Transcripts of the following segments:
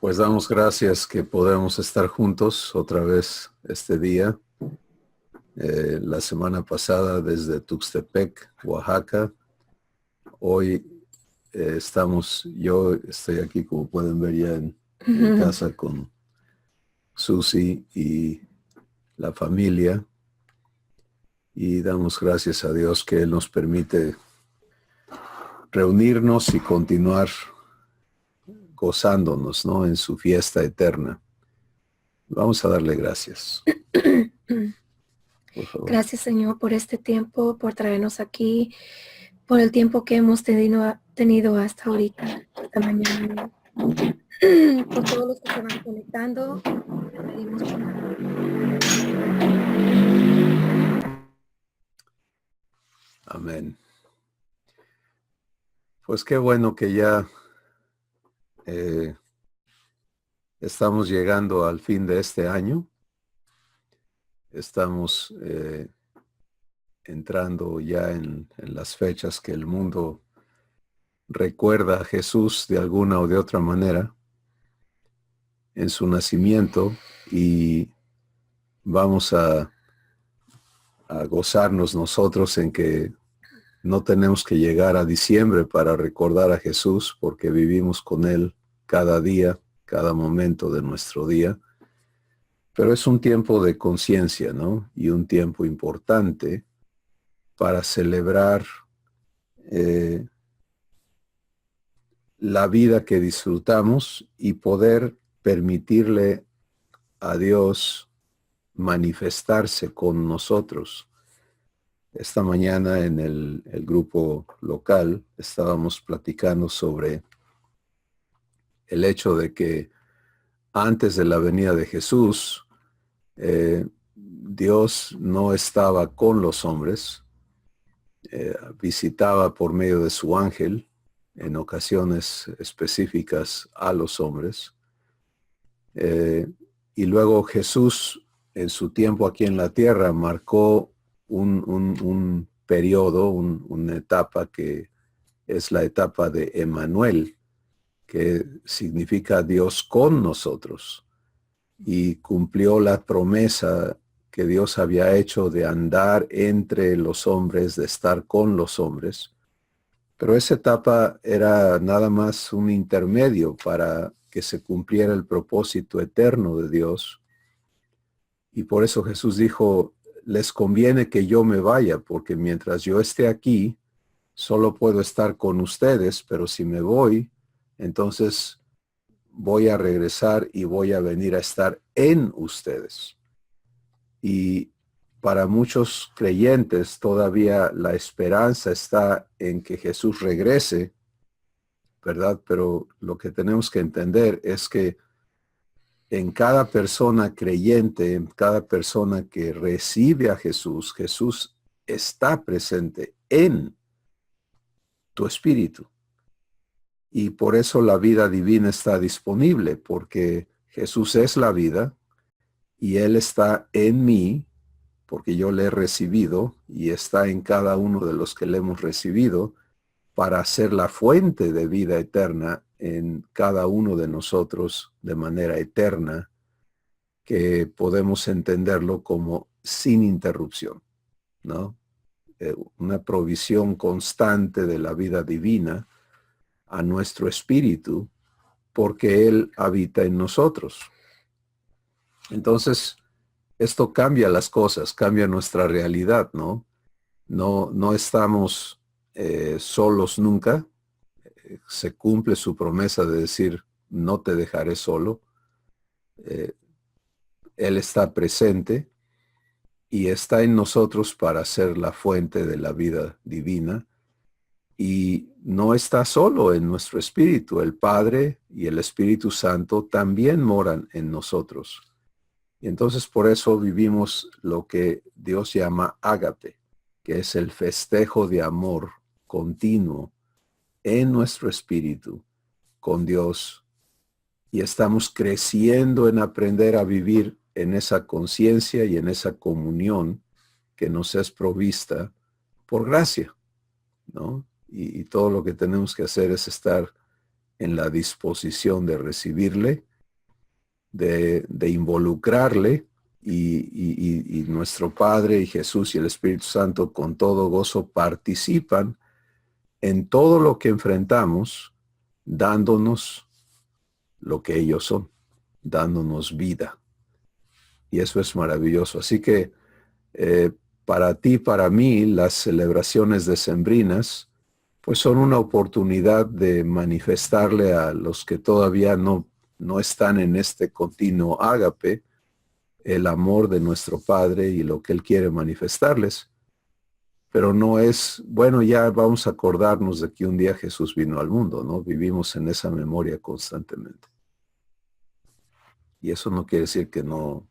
Pues damos gracias que podemos estar juntos otra vez este día. La semana pasada desde Tuxtepec, Oaxaca. Hoy yo estoy aquí, como pueden ver, ya en casa con Susi y la familia. Y damos gracias a Dios que Él nos permite reunirnos y continuar gozándonos, ¿no?, en su fiesta eterna. Vamos a darle gracias. Por favor. Gracias, Señor, por este tiempo, por traernos aquí, por el tiempo que hemos tenido hasta ahorita, esta mañana. Por todos los que se van conectando, te pedimos Amén. Pues qué bueno que ya estamos llegando al fin de este año. Estamos entrando ya en las fechas que el mundo recuerda a Jesús de alguna o de otra manera en su nacimiento, y vamos a gozarnos nosotros en que no tenemos que llegar a diciembre para recordar a Jesús, porque vivimos con Él cada día, cada momento de nuestro día. Pero es un tiempo de conciencia, ¿no? Y un tiempo importante para celebrar la vida que disfrutamos y poder permitirle a Dios manifestarse con nosotros. Esta mañana en el grupo local estábamos platicando sobre el hecho de que antes de la venida de Jesús, Dios no estaba con los hombres, visitaba por medio de su ángel en ocasiones específicas a los hombres. Y luego Jesús, en su tiempo aquí en la tierra, marcó un periodo, una etapa que es la etapa de Emmanuel, que significa Dios con nosotros, y cumplió la promesa que Dios había hecho de andar entre los hombres, de estar con los hombres. Pero esa etapa era nada más un intermedio para que se cumpliera el propósito eterno de Dios. Y por eso Jesús dijo, les conviene que yo me vaya, porque mientras yo esté aquí, solo puedo estar con ustedes, pero si me voy, entonces voy a regresar y voy a venir a estar en ustedes. Y para muchos creyentes todavía la esperanza está en que Jesús regrese, ¿verdad? Pero lo que tenemos que entender es que en cada persona creyente, en cada persona que recibe a Jesús, Jesús está presente en tu espíritu. Y por eso la vida divina está disponible, porque Jesús es la vida y Él está en mí, porque yo le he recibido, y está en cada uno de los que le hemos recibido, para ser la fuente de vida eterna en cada uno de nosotros de manera eterna, que podemos entenderlo como sin interrupción, ¿no? Una provisión constante de la vida divina a nuestro espíritu, porque Él habita en nosotros. Entonces, esto cambia las cosas, cambia nuestra realidad, ¿no? No estamos solos nunca. Se cumple su promesa de decir, no te dejaré solo. Él está presente y está en nosotros para ser la fuente de la vida divina. Y no está solo en nuestro espíritu. El Padre y el Espíritu Santo también moran en nosotros. Y entonces por eso vivimos lo que Dios llama ágape, que es el festejo de amor continuo en nuestro espíritu con Dios. Y estamos creciendo en aprender a vivir en esa conciencia y en esa comunión que nos es provista por gracia, ¿no? Y todo lo que tenemos que hacer es estar en la disposición de recibirle de involucrarle y nuestro Padre y Jesús y el Espíritu Santo con todo gozo participan en todo lo que enfrentamos, dándonos lo que ellos son, dándonos vida. Y eso es maravilloso. Así que para ti, para mí, las celebraciones decembrinas, pues son una oportunidad de manifestarle a los que todavía no están en este continuo ágape, el amor de nuestro Padre y lo que Él quiere manifestarles. Pero no es, bueno, ya vamos a acordarnos de que un día Jesús vino al mundo, ¿no? Vivimos en esa memoria constantemente. Y eso no quiere decir que no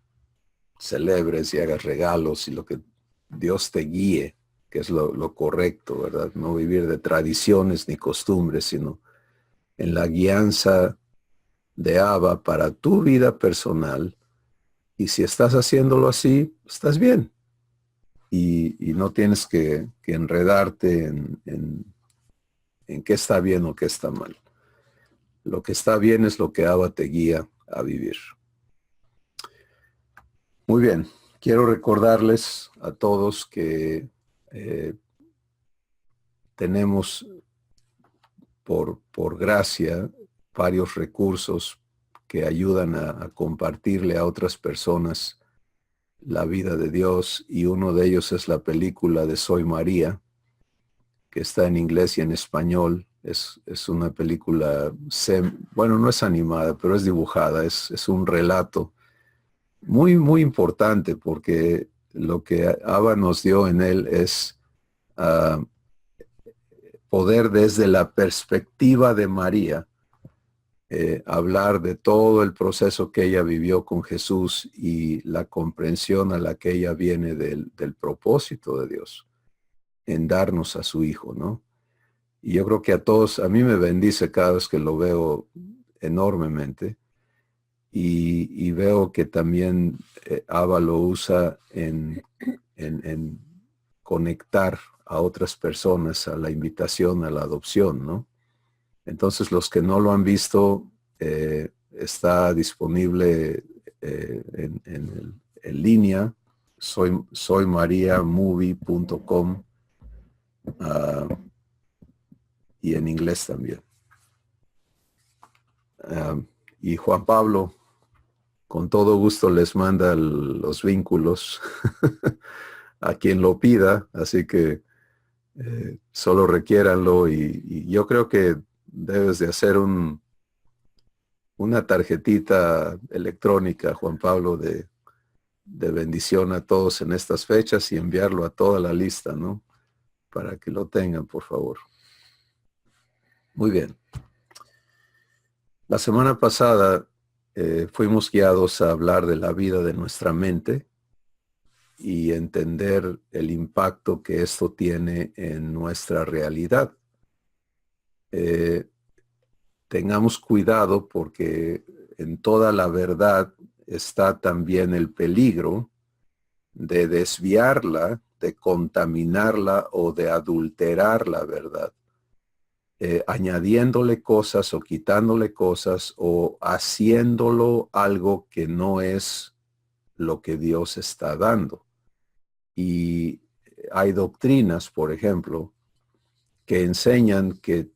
celebres y hagas regalos y lo que Dios te guíe, que es lo correcto, ¿verdad? No vivir de tradiciones ni costumbres, sino en la guianza de Abba para tu vida personal. Y si estás haciéndolo así, estás bien. Y no tienes que enredarte en qué está bien o qué está mal. Lo que está bien es lo que Abba te guía a vivir. Muy bien, quiero recordarles a todos que tenemos por gracia varios recursos que ayudan a compartirle a otras personas la vida de Dios, y uno de ellos es la película de Soy María, que está en inglés y en español. Es una película, bueno, no es animada, pero es dibujada, es un relato muy, muy importante, porque lo que Abba nos dio en él es poder desde la perspectiva de María hablar de todo el proceso que ella vivió con Jesús y la comprensión a la que ella viene del propósito de Dios en darnos a su Hijo, ¿no? Y yo creo que a todos, a mí me bendice cada vez que lo veo enormemente, y veo que también Abba lo usa en conectar a otras personas a la invitación a la adopción, ¿no? Entonces, los que no lo han visto, está disponible en línea, soymariamovie.com, y en inglés también. Y Juan Pablo, con todo gusto, les manda los vínculos a quien lo pida, así que solo requiéranlo, y yo creo que debes de hacer una tarjetita electrónica, Juan Pablo, de bendición a todos en estas fechas y enviarlo a toda la lista, ¿no? Para que lo tengan, por favor. Muy bien. La semana pasada fuimos guiados a hablar de la vida de nuestra mente y entender el impacto que esto tiene en nuestra realidad. Tengamos cuidado, porque en toda la verdad está también el peligro de desviarla, de contaminarla o de adulterar la verdad, añadiéndole cosas o quitándole cosas o haciéndolo algo que no es lo que Dios está dando. Y hay doctrinas, por ejemplo, que enseñan que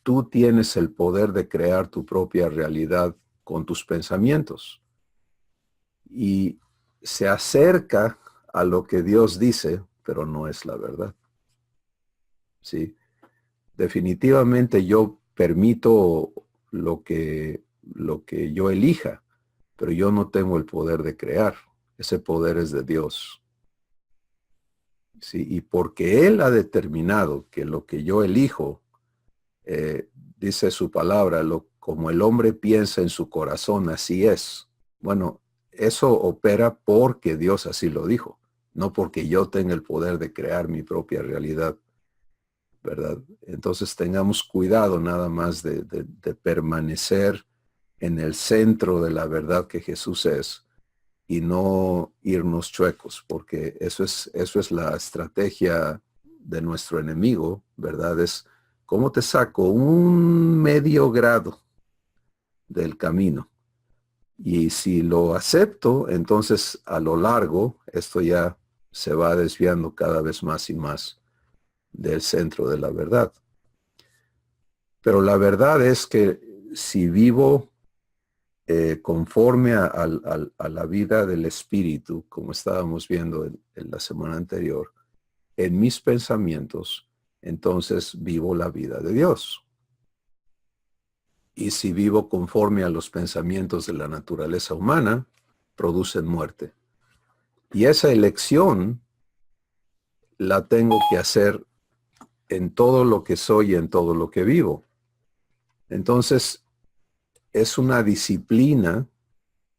tú tienes el poder de crear tu propia realidad con tus pensamientos. Y se acerca a lo que Dios dice, pero no es la verdad. ¿Sí? Definitivamente yo permito lo que yo elija, pero yo no tengo el poder de crear. Ese poder es de Dios. ¿Sí? Y porque Él ha determinado que lo que yo elijo, dice su palabra, como el hombre piensa en su corazón, así es. Bueno, eso opera porque Dios así lo dijo, no porque yo tenga el poder de crear mi propia realidad, ¿verdad? Entonces tengamos cuidado nada más de permanecer en el centro de la verdad que Jesús es, y no irnos chuecos, porque eso es la estrategia de nuestro enemigo, ¿verdad? Es cómo te saco un medio grado del camino Y si lo acepto, entonces a lo largo esto ya se va desviando cada vez más y más del centro de la verdad. Pero la verdad es que si vivo conforme a la vida del Espíritu, como estábamos viendo en la semana anterior, en mis pensamientos, entonces vivo la vida de Dios. Y si vivo conforme a los pensamientos de la naturaleza humana, producen muerte. Y esa elección la tengo que hacer en todo lo que soy y en todo lo que vivo. Entonces, es una disciplina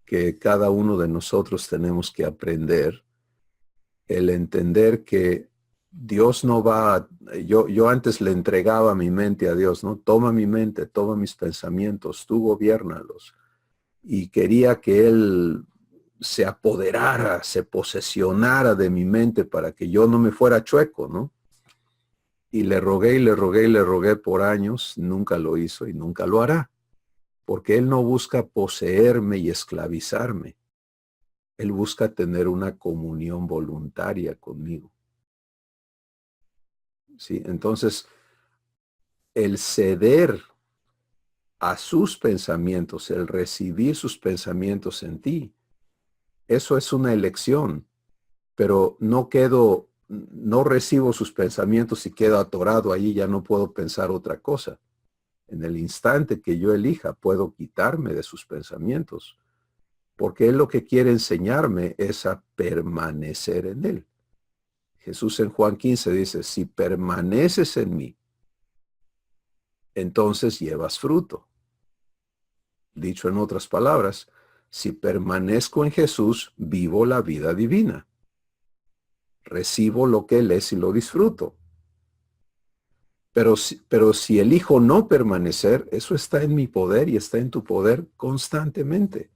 que cada uno de nosotros tenemos que aprender, el entender que Dios no va, yo antes le entregaba mi mente a Dios, ¿no? Toma mi mente, toma mis pensamientos, tú gobiérnalos. Y quería que Él se apoderara, se posesionara de mi mente para que yo no me fuera chueco, ¿no? Y le rogué y le rogué y le rogué por años, nunca lo hizo y nunca lo hará, porque Él no busca poseerme y esclavizarme. Él busca tener una comunión voluntaria conmigo. ¿Sí? Entonces, el ceder a sus pensamientos, el recibir sus pensamientos en ti, eso es una elección, pero no recibo sus pensamientos y quedo atorado ahí, ya no puedo pensar otra cosa. En el instante que yo elija, puedo quitarme de sus pensamientos, porque Él lo que quiere enseñarme es a permanecer en Él. Jesús en Juan 15 dice, si permaneces en mí, entonces llevas fruto. Dicho en otras palabras, si permanezco en Jesús, vivo la vida divina. Recibo lo que Él es y lo disfruto. Pero si elijo no permanecer, eso está en mi poder y está en tu poder constantemente.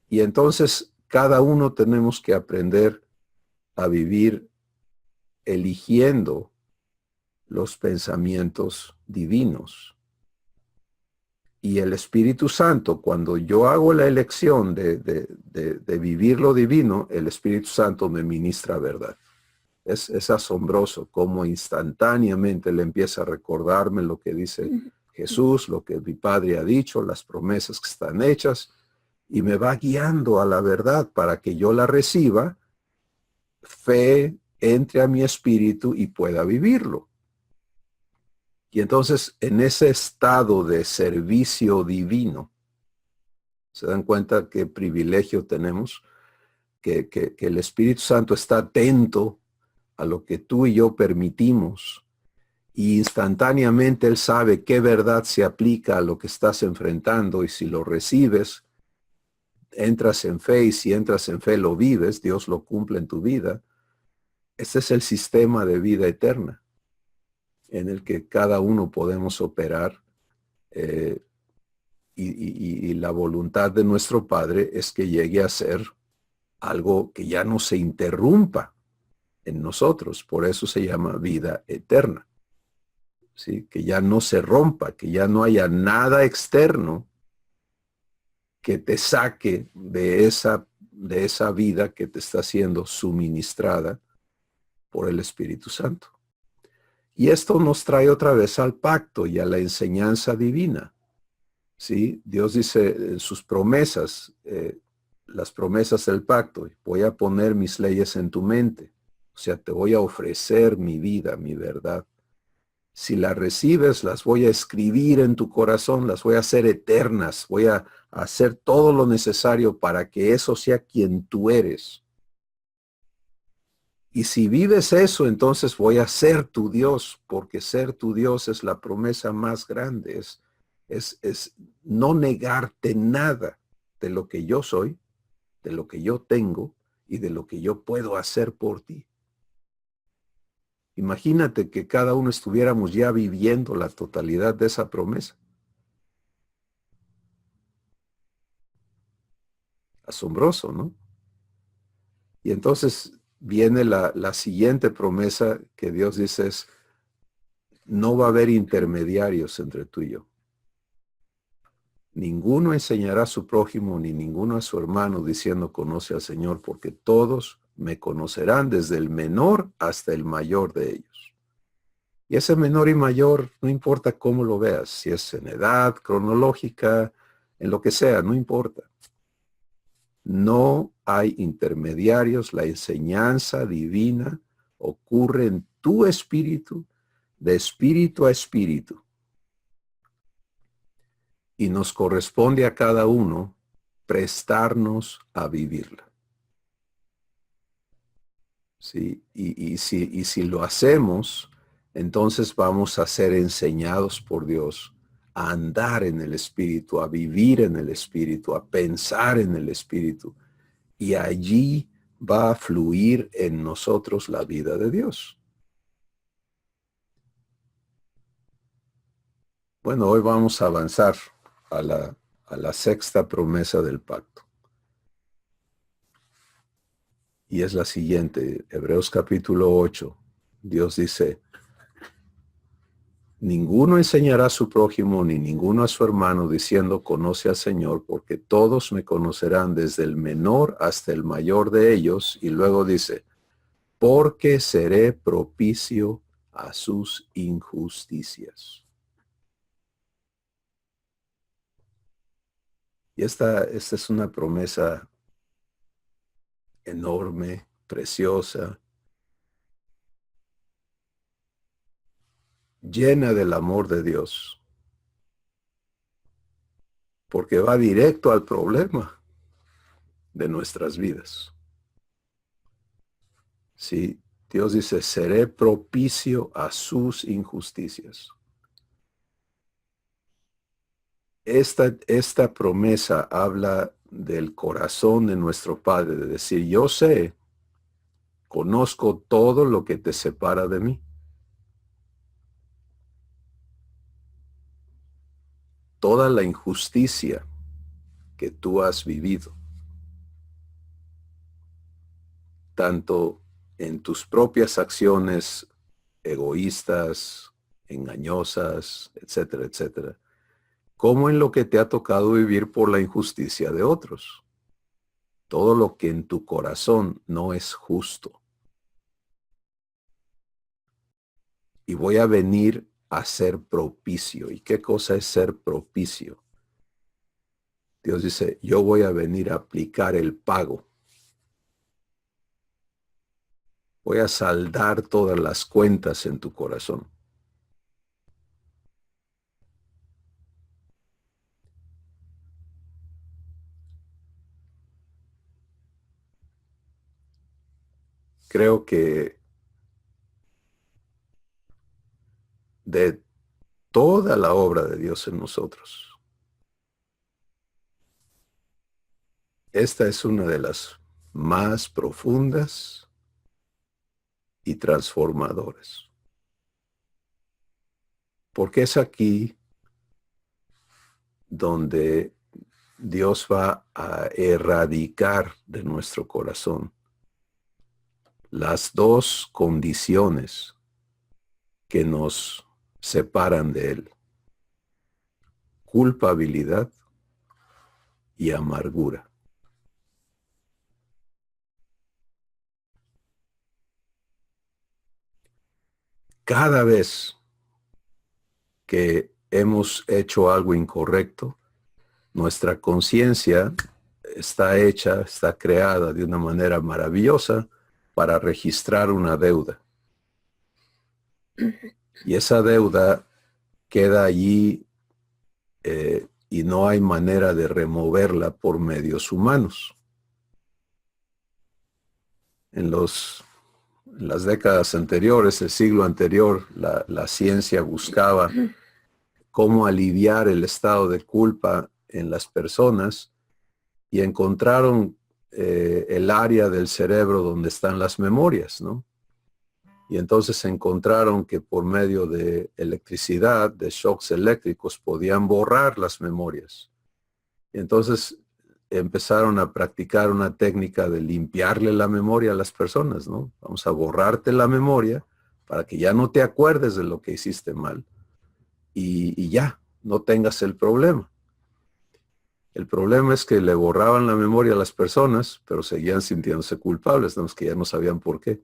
Y entonces cada uno tenemos que aprender a vivir eligiendo los pensamientos divinos. Y el Espíritu Santo, cuando yo hago la elección de vivir lo divino, el Espíritu Santo me ministra verdad. Es asombroso cómo instantáneamente le empieza a recordarme lo que dice Jesús, lo que mi Padre ha dicho, las promesas que están hechas, y me va guiando a la verdad para que yo la reciba, fe entre a mi espíritu y pueda vivirlo. Y entonces, en ese estado de servicio divino, ¿se dan cuenta qué privilegio tenemos? Que el Espíritu Santo está atento a lo que tú y yo permitimos y instantáneamente Él sabe qué verdad se aplica a lo que estás enfrentando y si lo recibes, entras en fe y si entras en fe lo vives, Dios lo cumple en tu vida. Este es el sistema de vida eterna en el que cada uno podemos operar y la voluntad de nuestro Padre es que llegue a ser algo que ya no se interrumpa en nosotros. Por eso se llama vida eterna. ¿Sí? Que ya no se rompa, que ya no haya nada externo que te saque de esa vida que te está siendo suministrada por el Espíritu Santo. Y esto nos trae otra vez al pacto y a la enseñanza divina. ¿Sí? Dios dice en sus promesas, las promesas del pacto, voy a poner mis leyes en tu mente. O sea, te voy a ofrecer mi vida, mi verdad. Si las recibes, las voy a escribir en tu corazón, las voy a hacer eternas, voy a hacer todo lo necesario para que eso sea quien tú eres. Y si vives eso, entonces voy a ser tu Dios, porque ser tu Dios es la promesa más grande, es no negarte nada de lo que yo soy, de lo que yo tengo y de lo que yo puedo hacer por ti. Imagínate que cada uno estuviéramos ya viviendo la totalidad de esa promesa. Asombroso, ¿no? Y entonces viene la siguiente promesa que Dios dice es, no va a haber intermediarios entre tú y yo. Ninguno enseñará a su prójimo ni ninguno a su hermano diciendo conoce al Señor, porque todos me conocerán desde el menor hasta el mayor de ellos. Y ese menor y mayor, no importa cómo lo veas, si es en edad, cronológica, en lo que sea, no importa. No hay intermediarios, la enseñanza divina ocurre en tu espíritu, de espíritu a espíritu. Y nos corresponde a cada uno prestarnos a vivirla. ¿Sí? Y si lo hacemos, entonces vamos a ser enseñados por Dios a andar en el Espíritu, a vivir en el Espíritu, a pensar en el Espíritu. Y allí va a fluir en nosotros la vida de Dios. Bueno, hoy vamos a avanzar a la sexta promesa del pacto. Y es la siguiente, Hebreos capítulo 8. Dios dice, ninguno enseñará a su prójimo ni ninguno a su hermano diciendo conoce al Señor, porque todos me conocerán desde el menor hasta el mayor de ellos. Y luego dice, porque seré propicio a sus injusticias. Y esta es una promesa enorme, preciosa, llena del amor de Dios, porque va directo al problema de nuestras vidas. Sí, Dios dice, seré propicio a sus injusticias. Esta promesa habla del corazón de nuestro Padre, de decir, yo sé, conozco todo lo que te separa de mí. Toda la injusticia que tú has vivido, tanto en tus propias acciones egoístas, engañosas, etcétera, etcétera, como en lo que te ha tocado vivir por la injusticia de otros. Todo lo que en tu corazón no es justo. Y voy a venir a ser propicio. ¿Y qué cosa es ser propicio? Dios dice, yo voy a venir a aplicar el pago. Voy a saldar todas las cuentas en tu corazón. Creo que de toda la obra de Dios en nosotros, esta es una de las más profundas y transformadoras. Porque es aquí donde Dios va a erradicar de nuestro corazón las dos condiciones que nos separan de Él: culpabilidad y amargura. Cada vez que hemos hecho algo incorrecto, nuestra conciencia está creada de una manera maravillosa para registrar una deuda. Y esa deuda queda allí y no hay manera de removerla por medios humanos. En las décadas anteriores, el siglo anterior, la ciencia buscaba cómo aliviar el estado de culpa en las personas y encontraron el área del cerebro donde están las memorias, ¿no? Y entonces encontraron que por medio de electricidad, de shocks eléctricos, podían borrar las memorias. Y entonces empezaron a practicar una técnica de limpiarle la memoria a las personas, ¿no? Vamos a borrarte la memoria para que ya no te acuerdes de lo que hiciste mal y ya, no tengas el problema. El problema es que le borraban la memoria a las personas, pero seguían sintiéndose culpables, ¿no? Es que ya no sabían por qué.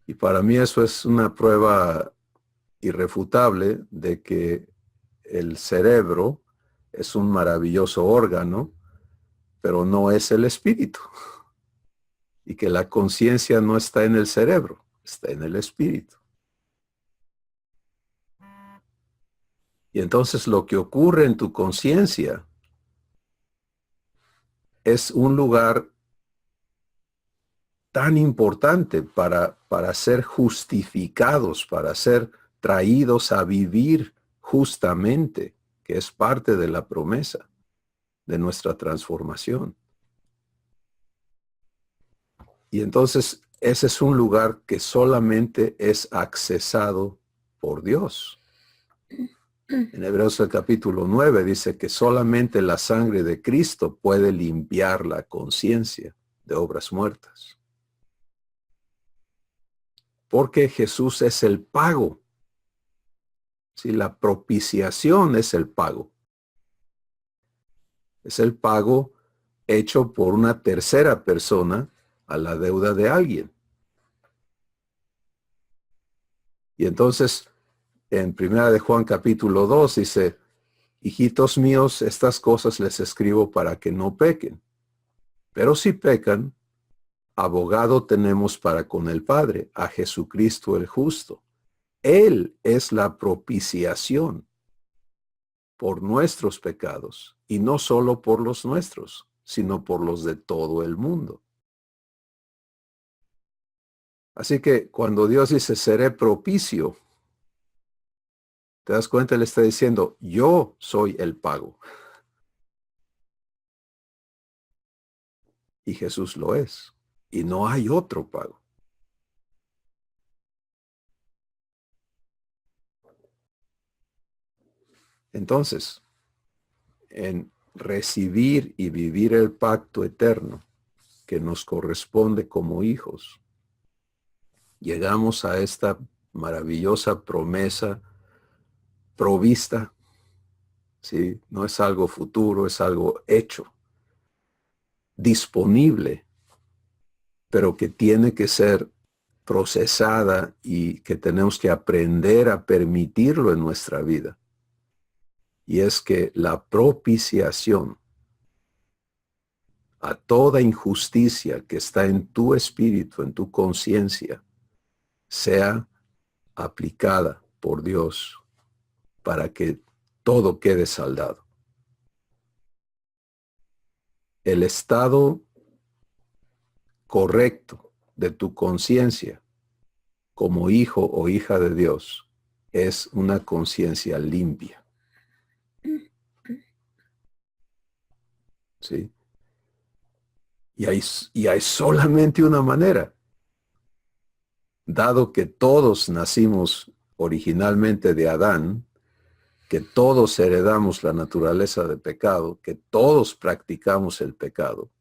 Y para mí eso es una prueba irrefutable de que el cerebro es un maravilloso órgano, pero no es el espíritu. Y que la conciencia no está en el cerebro, está en el espíritu. Y entonces lo que ocurre en tu conciencia es un lugar tan importante para ser justificados, para ser traídos a vivir justamente, que es parte de la promesa de nuestra transformación. Y entonces ese es un lugar que solamente es accesado por Dios. En Hebreos el capítulo 9 dice que solamente la sangre de Cristo puede limpiar la conciencia de obras muertas. Porque Jesús es el pago. Sí, la propiciación es el pago. Es el pago hecho por una tercera persona a la deuda de alguien. Y entonces, en Primera de Juan capítulo 2 dice, hijitos míos, estas cosas les escribo para que no pequen. Pero si pecan, abogado tenemos para con el Padre, a Jesucristo el justo. Él es la propiciación por nuestros pecados, y no solo por los nuestros, sino por los de todo el mundo. Así que cuando Dios dice, seré propicio, te das cuenta, Él está diciendo, yo soy el pago. Y Jesús lo es. Y no hay otro pago. Entonces, en recibir y vivir el pacto eterno que nos corresponde como hijos, llegamos a esta maravillosa promesa provista, ¿sí? No es algo futuro, es algo hecho, disponible, pero que tiene que ser procesada y que tenemos que aprender a permitirlo en nuestra vida. Y es que la propiciación a toda injusticia que está en tu espíritu, en tu conciencia, sea aplicada por Dios para que todo quede saldado. El estado correcto de tu conciencia como hijo o hija de Dios es una conciencia limpia. ¿Sí? Y hay solamente una manera. Dado que todos nacimos originalmente de Adán, que todos heredamos la naturaleza de pecado, que todos practicamos el pecado,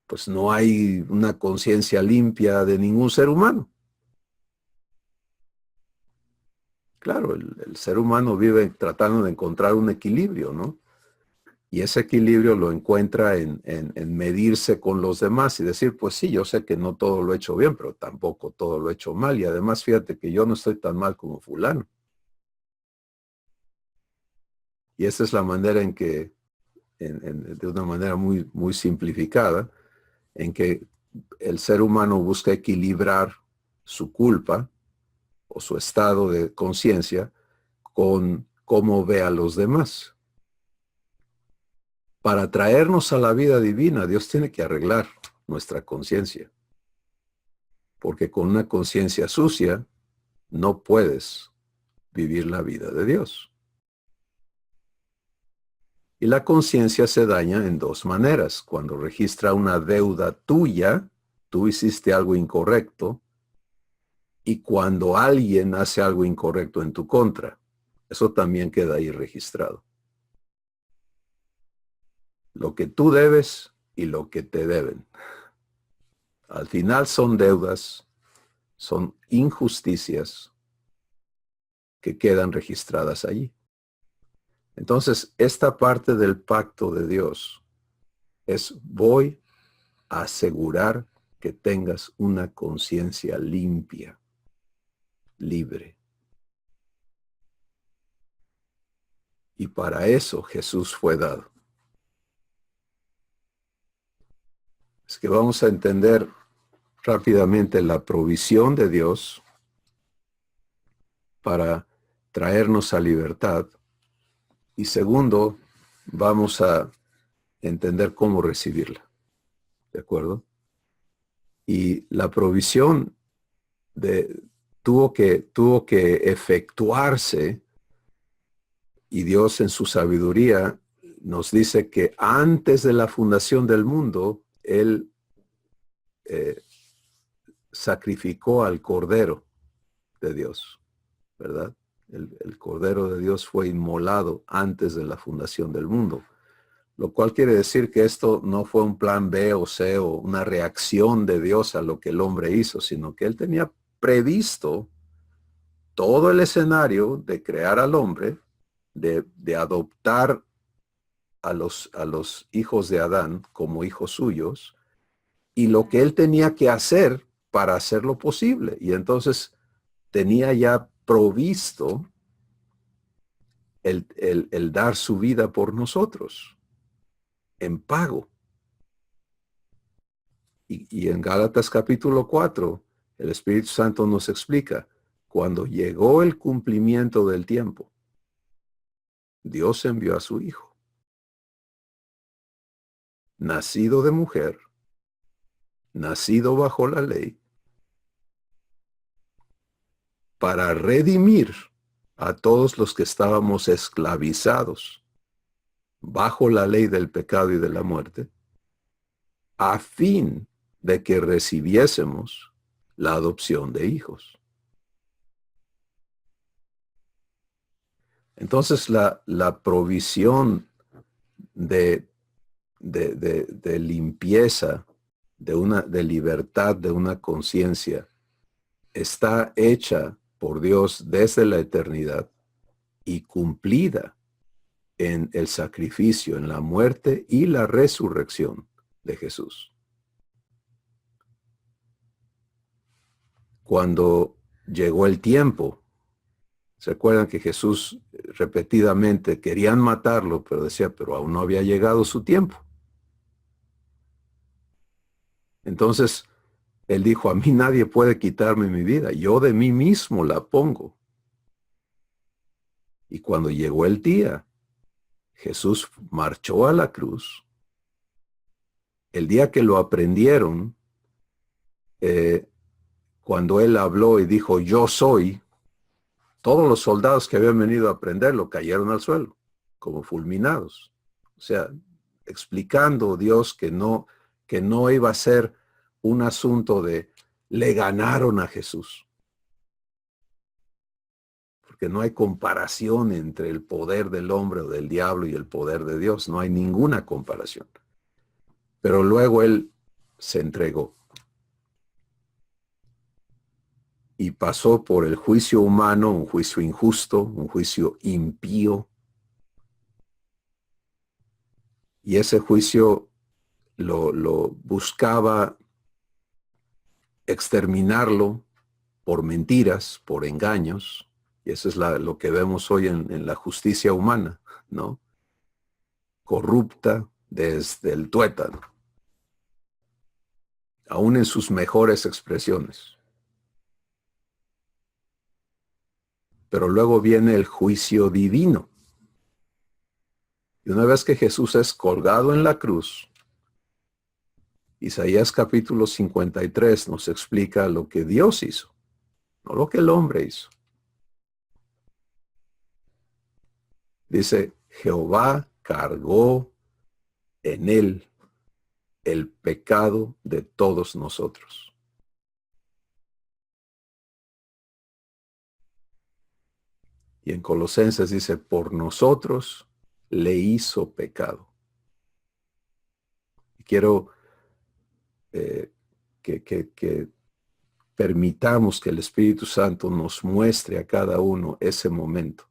pues no hay una conciencia limpia de ningún ser humano. Claro, el ser humano vive tratando de encontrar un equilibrio, ¿no? Y ese equilibrio lo encuentra en medirse con los demás y decir, pues sí, yo sé que no todo lo he hecho bien, pero tampoco todo lo he hecho mal. Y además, fíjate que yo no estoy tan mal como fulano. Y esa es la manera en que, de una manera muy, muy simplificada, en que el ser humano busca equilibrar su culpa o su estado de conciencia con cómo ve a los demás. Para traernos a la vida divina, Dios tiene que arreglar nuestra conciencia. Porque con una conciencia sucia no puedes vivir la vida de Dios. Y la conciencia se daña en dos maneras. Cuando registra una deuda tuya, tú hiciste algo incorrecto, y cuando alguien hace algo incorrecto en tu contra, eso también queda ahí registrado. Lo que tú debes y lo que te deben. Al final son deudas, son injusticias que quedan registradas allí. Entonces, esta parte del pacto de Dios es: voy a asegurar que tengas una conciencia limpia, libre. Y para eso Jesús fue dado. Es que vamos a entender rápidamente la provisión de Dios para traernos a libertad. Y segundo, vamos a entender cómo recibirla. ¿De acuerdo? Y la provisión tuvo que efectuarse, y Dios en su sabiduría nos dice que antes de la fundación del mundo, Él sacrificó al Cordero de Dios, ¿verdad? El Cordero de Dios fue inmolado antes de la fundación del mundo, lo cual quiere decir que esto no fue un plan B o C o una reacción de Dios a lo que el hombre hizo, sino que Él tenía previsto todo el escenario de crear al hombre, de adoptar a los hijos de Adán como hijos suyos, y lo que Él tenía que hacer para hacerlo posible. Y entonces tenía ya provisto el dar su vida por nosotros en pago. Y en Gálatas capítulo 4, el Espíritu Santo nos explica: cuando llegó el cumplimiento del tiempo, Dios envió a su Hijo, nacido de mujer, nacido bajo la ley, para redimir a todos los que estábamos esclavizados bajo la ley del pecado y de la muerte, a fin de que recibiésemos la adopción de hijos. Entonces la provisión de limpieza, de libertad, de una conciencia, está hecha por Dios desde la eternidad y cumplida en el sacrificio, en la muerte y la resurrección de Jesús. Cuando llegó el tiempo, ¿se acuerdan que Jesús repetidamente querían matarlo, pero decía, pero aún no había llegado su tiempo? Entonces, Él dijo: a mí nadie puede quitarme mi vida, yo de mí mismo la pongo. Y cuando llegó el día, Jesús marchó a la cruz. El día que lo aprendieron, cuando Él habló y dijo, yo soy, todos los soldados que habían venido a prenderlo cayeron al suelo, como fulminados. O sea, explicando Dios que no iba a ser un asunto de le ganaron a Jesús. Porque no hay comparación entre el poder del hombre o del diablo y el poder de Dios. No hay ninguna comparación. Pero luego Él se entregó y pasó por el juicio humano, un juicio injusto, un juicio impío. Y ese juicio lo buscaba exterminarlo por mentiras, por engaños. Y eso es lo que vemos hoy en la justicia humana, ¿no? Corrupta desde el tuétano, aún en sus mejores expresiones. Pero luego viene el juicio divino. Y una vez que Jesús es colgado en la cruz, Isaías capítulo 53 nos explica lo que Dios hizo, no lo que el hombre hizo. Dice, Jehová cargó en él el pecado de todos nosotros. Y en Colosenses dice, por nosotros le hizo pecado. Y quiero que permitamos que el Espíritu Santo nos muestre a cada uno ese momento.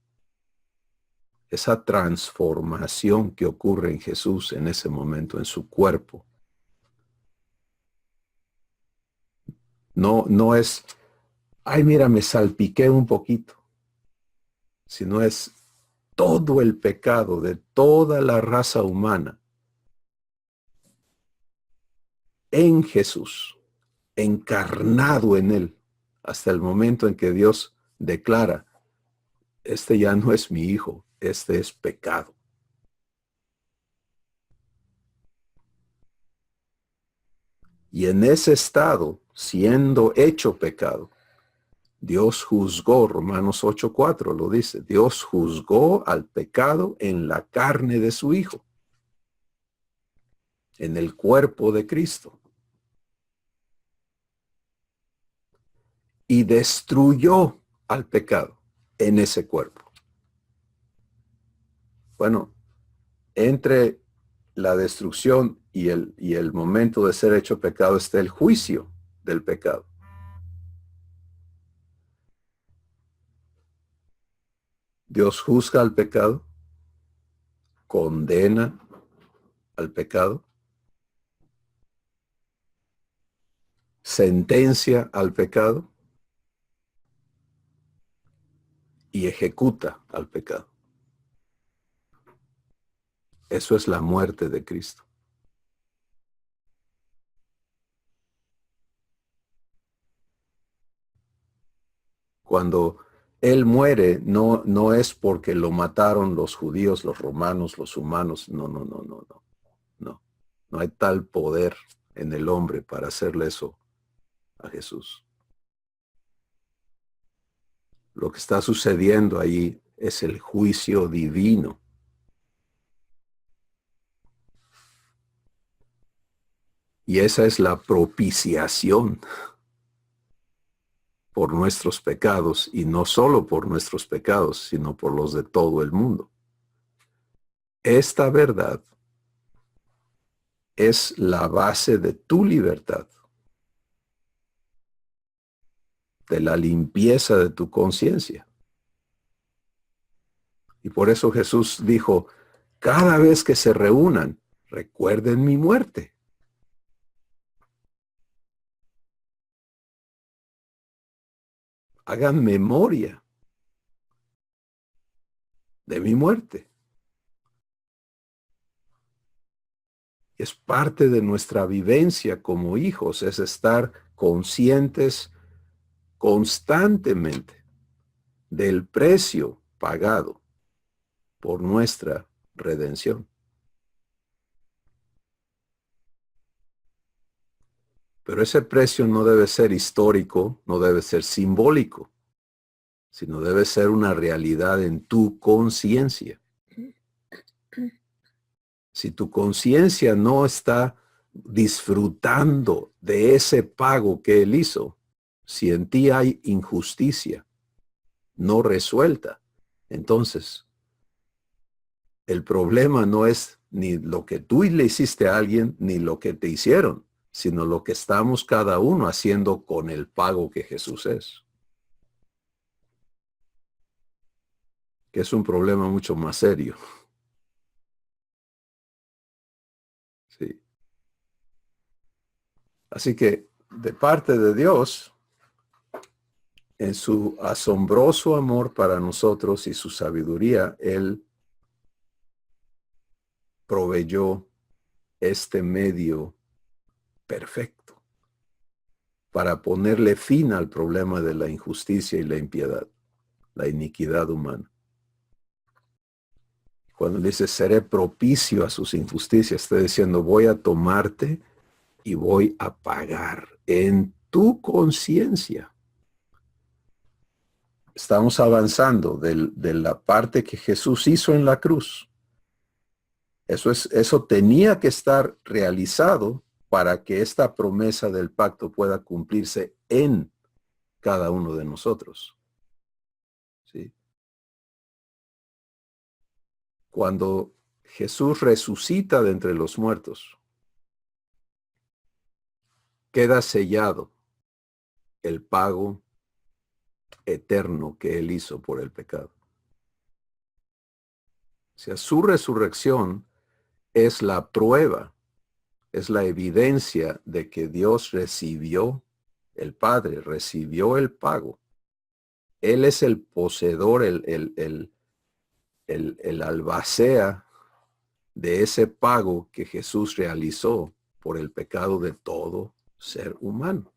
esa transformación que ocurre en Jesús en ese momento, en su cuerpo. No es, ay, mira, me salpiqué un poquito, sino es todo el pecado de toda la raza humana en Jesús, encarnado en él, hasta el momento en que Dios declara, este ya no es mi hijo, este es pecado. Y en ese estado, siendo hecho pecado, Dios juzgó, Romanos 8:4 lo dice, Dios juzgó al pecado en la carne de su Hijo, en el cuerpo de Cristo, y destruyó al pecado en ese cuerpo. Bueno, entre la destrucción y el momento de ser hecho pecado está el juicio del pecado. Dios juzga al pecado, condena al pecado, sentencia al pecado y ejecuta al pecado. Eso es la muerte de Cristo. Cuando Él muere, no es porque lo mataron los judíos, los romanos, los humanos. No. No hay tal poder en el hombre para hacerle eso a Jesús. Lo que está sucediendo ahí es el juicio divino. Y esa es la propiciación por nuestros pecados, y no solo por nuestros pecados, sino por los de todo el mundo. Esta verdad es la base de tu libertad, de la limpieza de tu conciencia. Y por eso Jesús dijo, cada vez que se reúnan, recuerden mi muerte. Hagan memoria de mi muerte. Es parte de nuestra vivencia como hijos, es estar conscientes constantemente del precio pagado por nuestra redención. Pero ese precio no debe ser histórico, no debe ser simbólico, sino debe ser una realidad en tu conciencia. Si tu conciencia no está disfrutando de ese pago que Él hizo, si en ti hay injusticia no resuelta, entonces el problema no es ni lo que tú le hiciste a alguien, ni lo que te hicieron, sino lo que estamos cada uno haciendo con el pago que Jesús es. Que es un problema mucho más serio. Sí. Así que de parte de Dios, en su asombroso amor para nosotros y su sabiduría, Él proveyó este medio perfecto para ponerle fin al problema de la injusticia y la impiedad, la iniquidad humana. Cuando dice, seré propicio a sus injusticias, está diciendo, voy a tomarte y voy a pagar en tu conciencia. Estamos avanzando de la parte que Jesús hizo en la cruz. Eso tenía que estar realizado para que esta promesa del pacto pueda cumplirse en cada uno de nosotros. ¿Sí? Cuando Jesús resucita de entre los muertos, queda sellado el pago eterno que Él hizo por el pecado. O sea, su resurrección es la prueba, es la evidencia de que Dios recibió, el Padre recibió el pago. Él es el poseedor, el albacea de ese pago que Jesús realizó por el pecado de todo ser humano.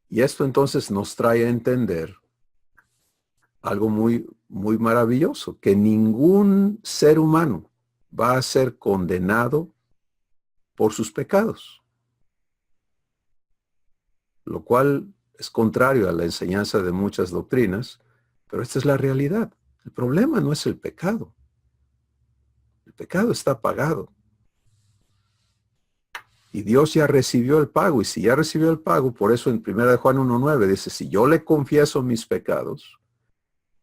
Y esto entonces nos trae a entender algo muy, muy maravilloso, que ningún ser humano va a ser condenado por sus pecados, lo cual es contrario a la enseñanza de muchas doctrinas, pero esta es la realidad. El problema no es el pecado. El pecado está pagado. Y Dios ya recibió el pago. Y si ya recibió el pago, por eso en 1 Juan 1:9 dice, si yo le confieso mis pecados,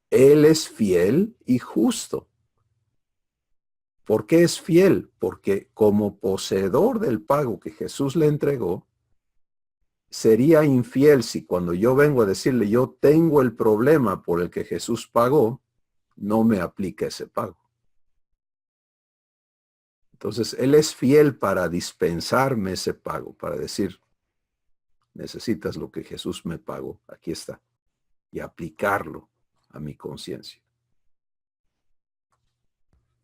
Él es fiel y justo. ¿Por qué es fiel? Porque como poseedor del pago que Jesús le entregó, sería infiel si cuando yo vengo a decirle yo tengo el problema por el que Jesús pagó, no me aplica ese pago. Entonces, Él es fiel para dispensarme ese pago, para decir, necesitas lo que Jesús me pagó, aquí está, y aplicarlo a mi conciencia.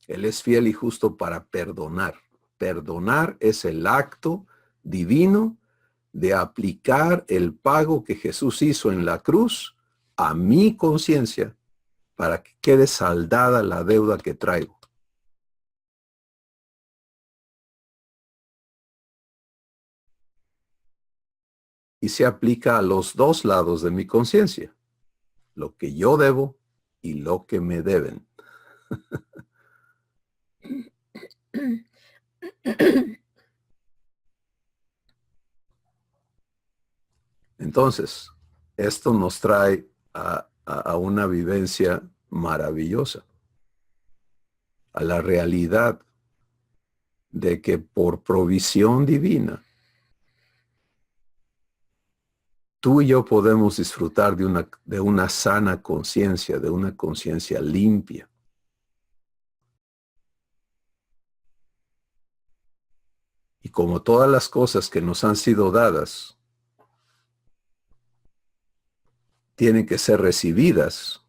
Él es fiel y justo para perdonar. Perdonar es el acto divino de aplicar el pago que Jesús hizo en la cruz a mi conciencia para que quede saldada la deuda que traigo. Y se aplica a los dos lados de mi conciencia, lo que yo debo y lo que me deben. Entonces, esto nos trae a una vivencia maravillosa, a la realidad de que por provisión divina, tú y yo podemos disfrutar de una sana conciencia, de una conciencia limpia. Y como todas las cosas que nos han sido dadas tienen que ser recibidas,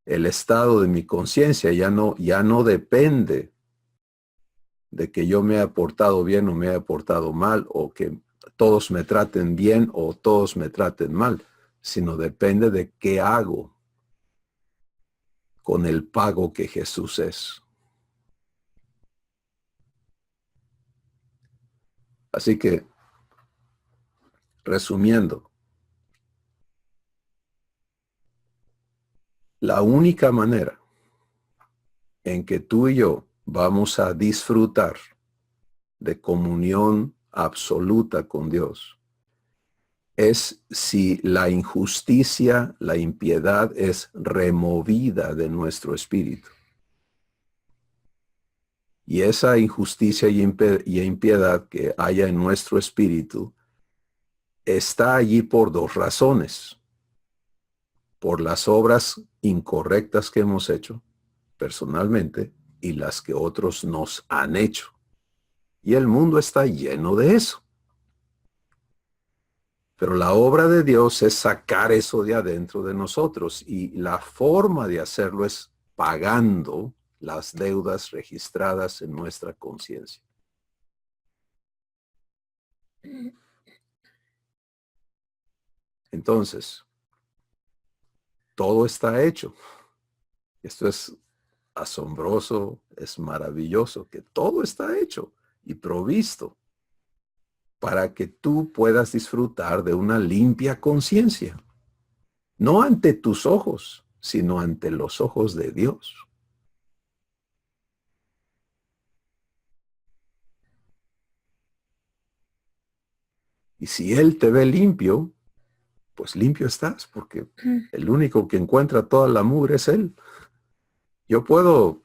el estado de mi conciencia ya no depende de que yo me haya portado bien o me haya portado mal, o que todos me traten bien o todos me traten mal, sino depende de qué hago con el pago que Jesús es. Así que, resumiendo, la única manera en que tú y yo vamos a disfrutar de comunión absoluta con Dios es si la injusticia, la impiedad es removida de nuestro espíritu. Y esa injusticia y impiedad que haya en nuestro espíritu está allí por dos razones. Por las obras incorrectas que hemos hecho personalmente y las que otros nos han hecho. Y el mundo está lleno de eso. Pero la obra de Dios es sacar eso de adentro de nosotros, y la forma de hacerlo es pagando las deudas registradas en nuestra conciencia. Entonces, todo está hecho. Esto es asombroso, es maravilloso, que todo está hecho y provisto para que tú puedas disfrutar de una limpia conciencia. No ante tus ojos, sino ante los ojos de Dios. Y si Él te ve limpio, pues limpio estás, porque el único que encuentra toda la mugre es Él. Yo puedo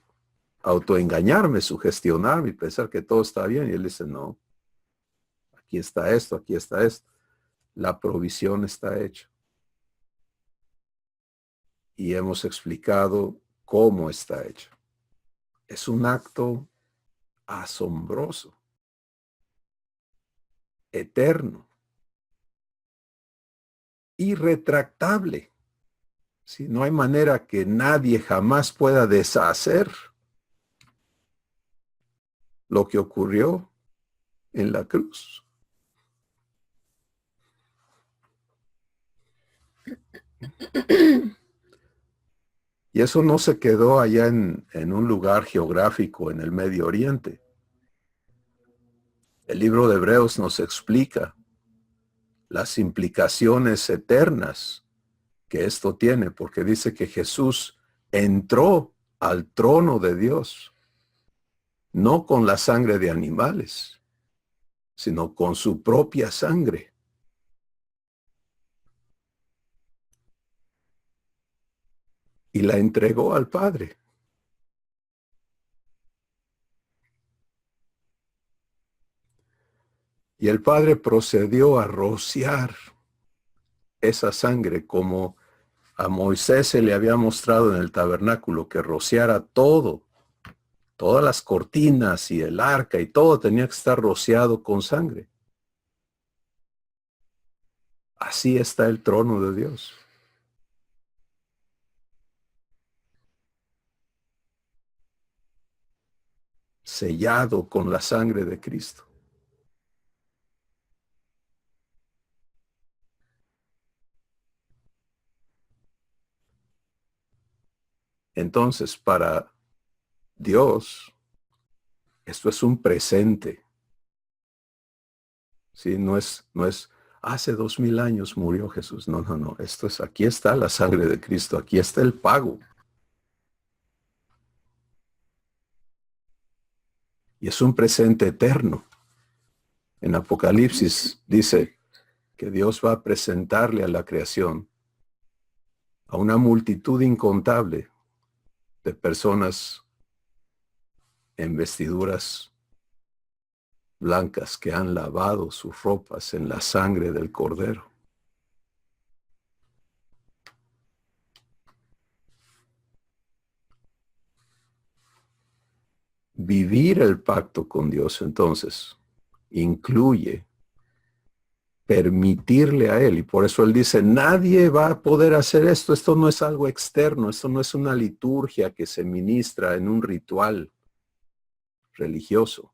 autoengañarme, sugestionarme y pensar que todo está bien, y Él dice, no, aquí está esto, aquí está esto. La provisión está hecha. Y hemos explicado cómo está hecha. Es un acto asombroso, eterno, irretractable. ¿Sí? No hay manera que nadie jamás pueda deshacer lo que ocurrió en la cruz. Y eso no se quedó allá en un lugar geográfico en el Medio Oriente. El libro de Hebreos nos explica las implicaciones eternas que esto tiene, porque dice que Jesús entró al trono de Dios, no con la sangre de animales, sino con su propia sangre. Y la entregó al Padre. Y el Padre procedió a rociar esa sangre como a Moisés se le había mostrado en el tabernáculo, que rociara todo, todas las cortinas y el arca y todo tenía que estar rociado con sangre. Así está el trono de Dios. Sellado con la sangre de Cristo. Entonces, para Dios, esto es un presente. ¿Sí? No es, hace 2000 años murió Jesús. No. Esto es, aquí está la sangre de Cristo. Aquí está el pago. Y es un presente eterno. En Apocalipsis dice que Dios va a presentarle a la creación a una multitud incontable de personas en vestiduras blancas que han lavado sus ropas en la sangre del Cordero. Vivir el pacto con Dios, entonces, incluye permitirle a Él, y por eso Él dice, nadie va a poder hacer esto, esto no es algo externo, esto no es una liturgia que se ministra en un ritual religioso.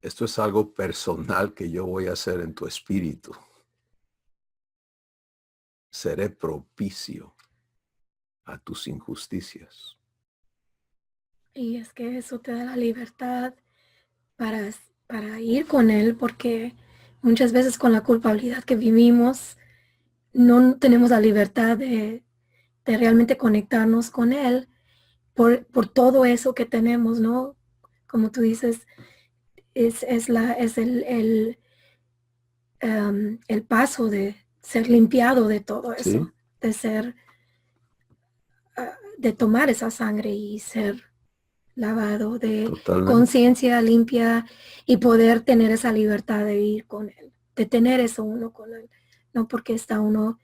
Esto es algo personal que yo voy a hacer en tu espíritu. Seré propicio a tus injusticias. Y es que eso te da la libertad para ir con Él, porque muchas veces con la culpabilidad que vivimos, no tenemos la libertad de realmente conectarnos con Él por todo eso que tenemos, ¿no? Como tú dices, es el paso de ser limpiado de todo eso, ¿Sí? de ser, de tomar esa sangre y ser lavado, de conciencia limpia y poder tener esa libertad de ir con Él, de tener eso uno con Él, no porque está uno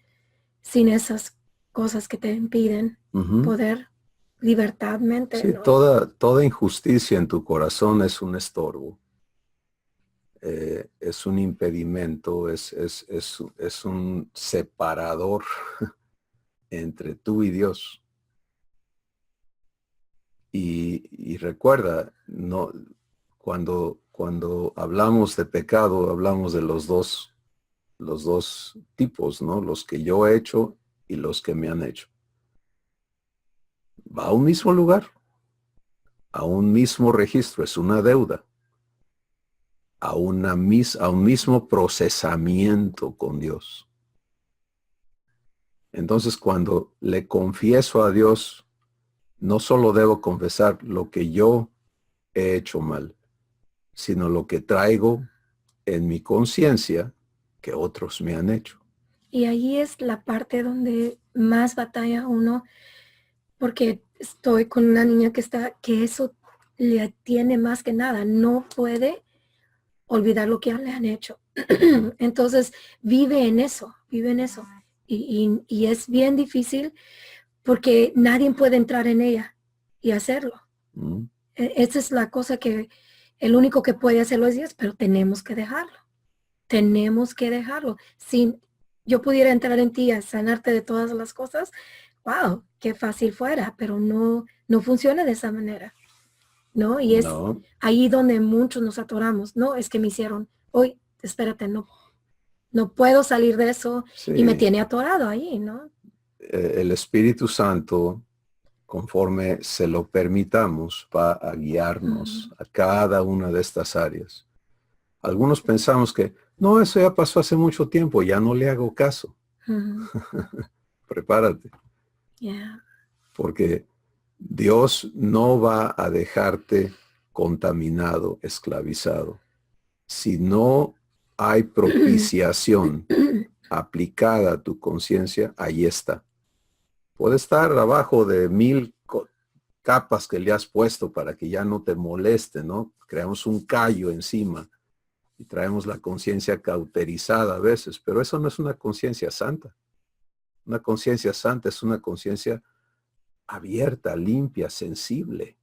sin esas cosas que te impiden poder libertadmente. Sí, ¿no? toda injusticia en tu corazón es un estorbo, es un impedimento, es un separador entre tú y Dios. Y recuerda, no, cuando hablamos de pecado, hablamos de los dos tipos, ¿no? Los que yo he hecho y los que me han hecho. Va a un mismo lugar, a un mismo registro, es una deuda, a un mismo procesamiento con Dios. Entonces, cuando le confieso a Dios, no solo debo confesar lo que yo he hecho mal, sino lo que traigo en mi conciencia que otros me han hecho. Y ahí es la parte donde más batalla uno, porque estoy con una niña que eso le tiene más que nada, no puede olvidar lo que le han hecho. Entonces vive en eso. Y es bien difícil porque nadie puede entrar en ella y hacerlo. Mm. Esa es la cosa que el único que puede hacerlo es Dios, pero tenemos que dejarlo. Tenemos que dejarlo. Si yo pudiera entrar en ti a sanarte de todas las cosas, wow, qué fácil fuera, pero no funciona de esa manera, ¿no? Y es No, ahí donde muchos nos atoramos. No, es que me hicieron, hoy, espérate, no puedo salir de eso y me sí, tiene atorado ahí, ¿no? el Espíritu Santo, conforme se lo permitamos, va a guiarnos Ujú, a cada una de estas áreas. Algunos pensamos que, no, eso ya pasó hace mucho tiempo, ya no le hago caso. ujú. Prepárate, Yeah. porque Dios no va a dejarte contaminado, esclavizado. Si no hay propiciación aplicada a tu conciencia, ahí está. Puede estar abajo de 1000 capas que le has puesto para que ya no te moleste, ¿no? Creamos un callo encima y traemos la conciencia cauterizada a veces, pero eso no es una conciencia santa. Una conciencia santa es una conciencia abierta, limpia, sensible.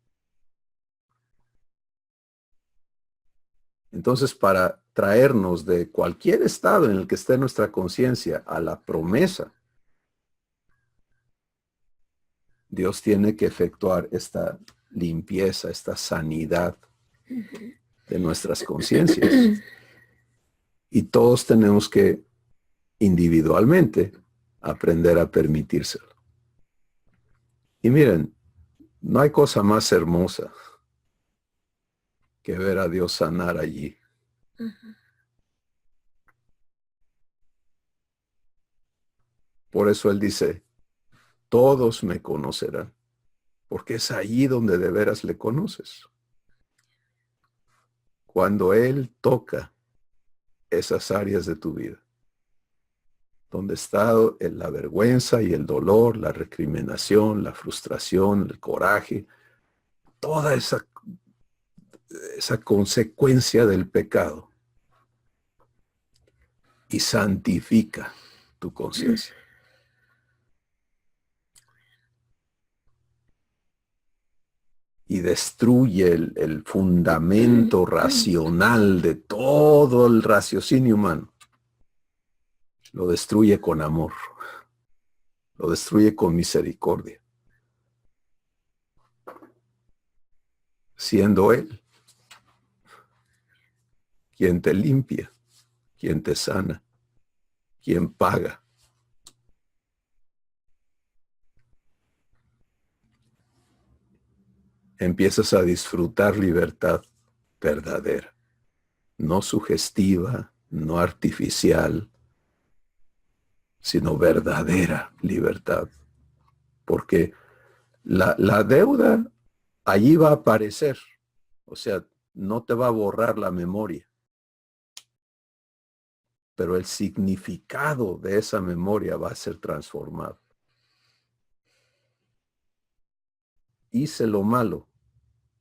Entonces, para traernos de cualquier estado en el que esté nuestra conciencia a la promesa, Dios tiene que efectuar esta limpieza, esta sanidad de nuestras conciencias. Y todos tenemos que individualmente aprender a permitírselo. Y miren, no hay cosa más hermosa que ver a Dios sanar allí. Ujú. Por eso Él dice, todos me conocerán, porque es allí donde de veras le conoces. Cuando Él toca esas áreas de tu vida, donde está la vergüenza y el dolor, la recriminación, la frustración, el coraje, toda esa consecuencia del pecado, y santifica tu conciencia. Y destruye el fundamento racional de todo el raciocinio humano. Lo destruye con amor. Lo destruye con misericordia. Siendo Él quien te limpia, quien te sana, quien paga. Empiezas a disfrutar libertad verdadera, no sugestiva, no artificial, sino verdadera libertad. Porque la deuda allí va a aparecer, o sea, no te va a borrar la memoria, pero el significado de esa memoria va a ser transformado. Hice lo malo,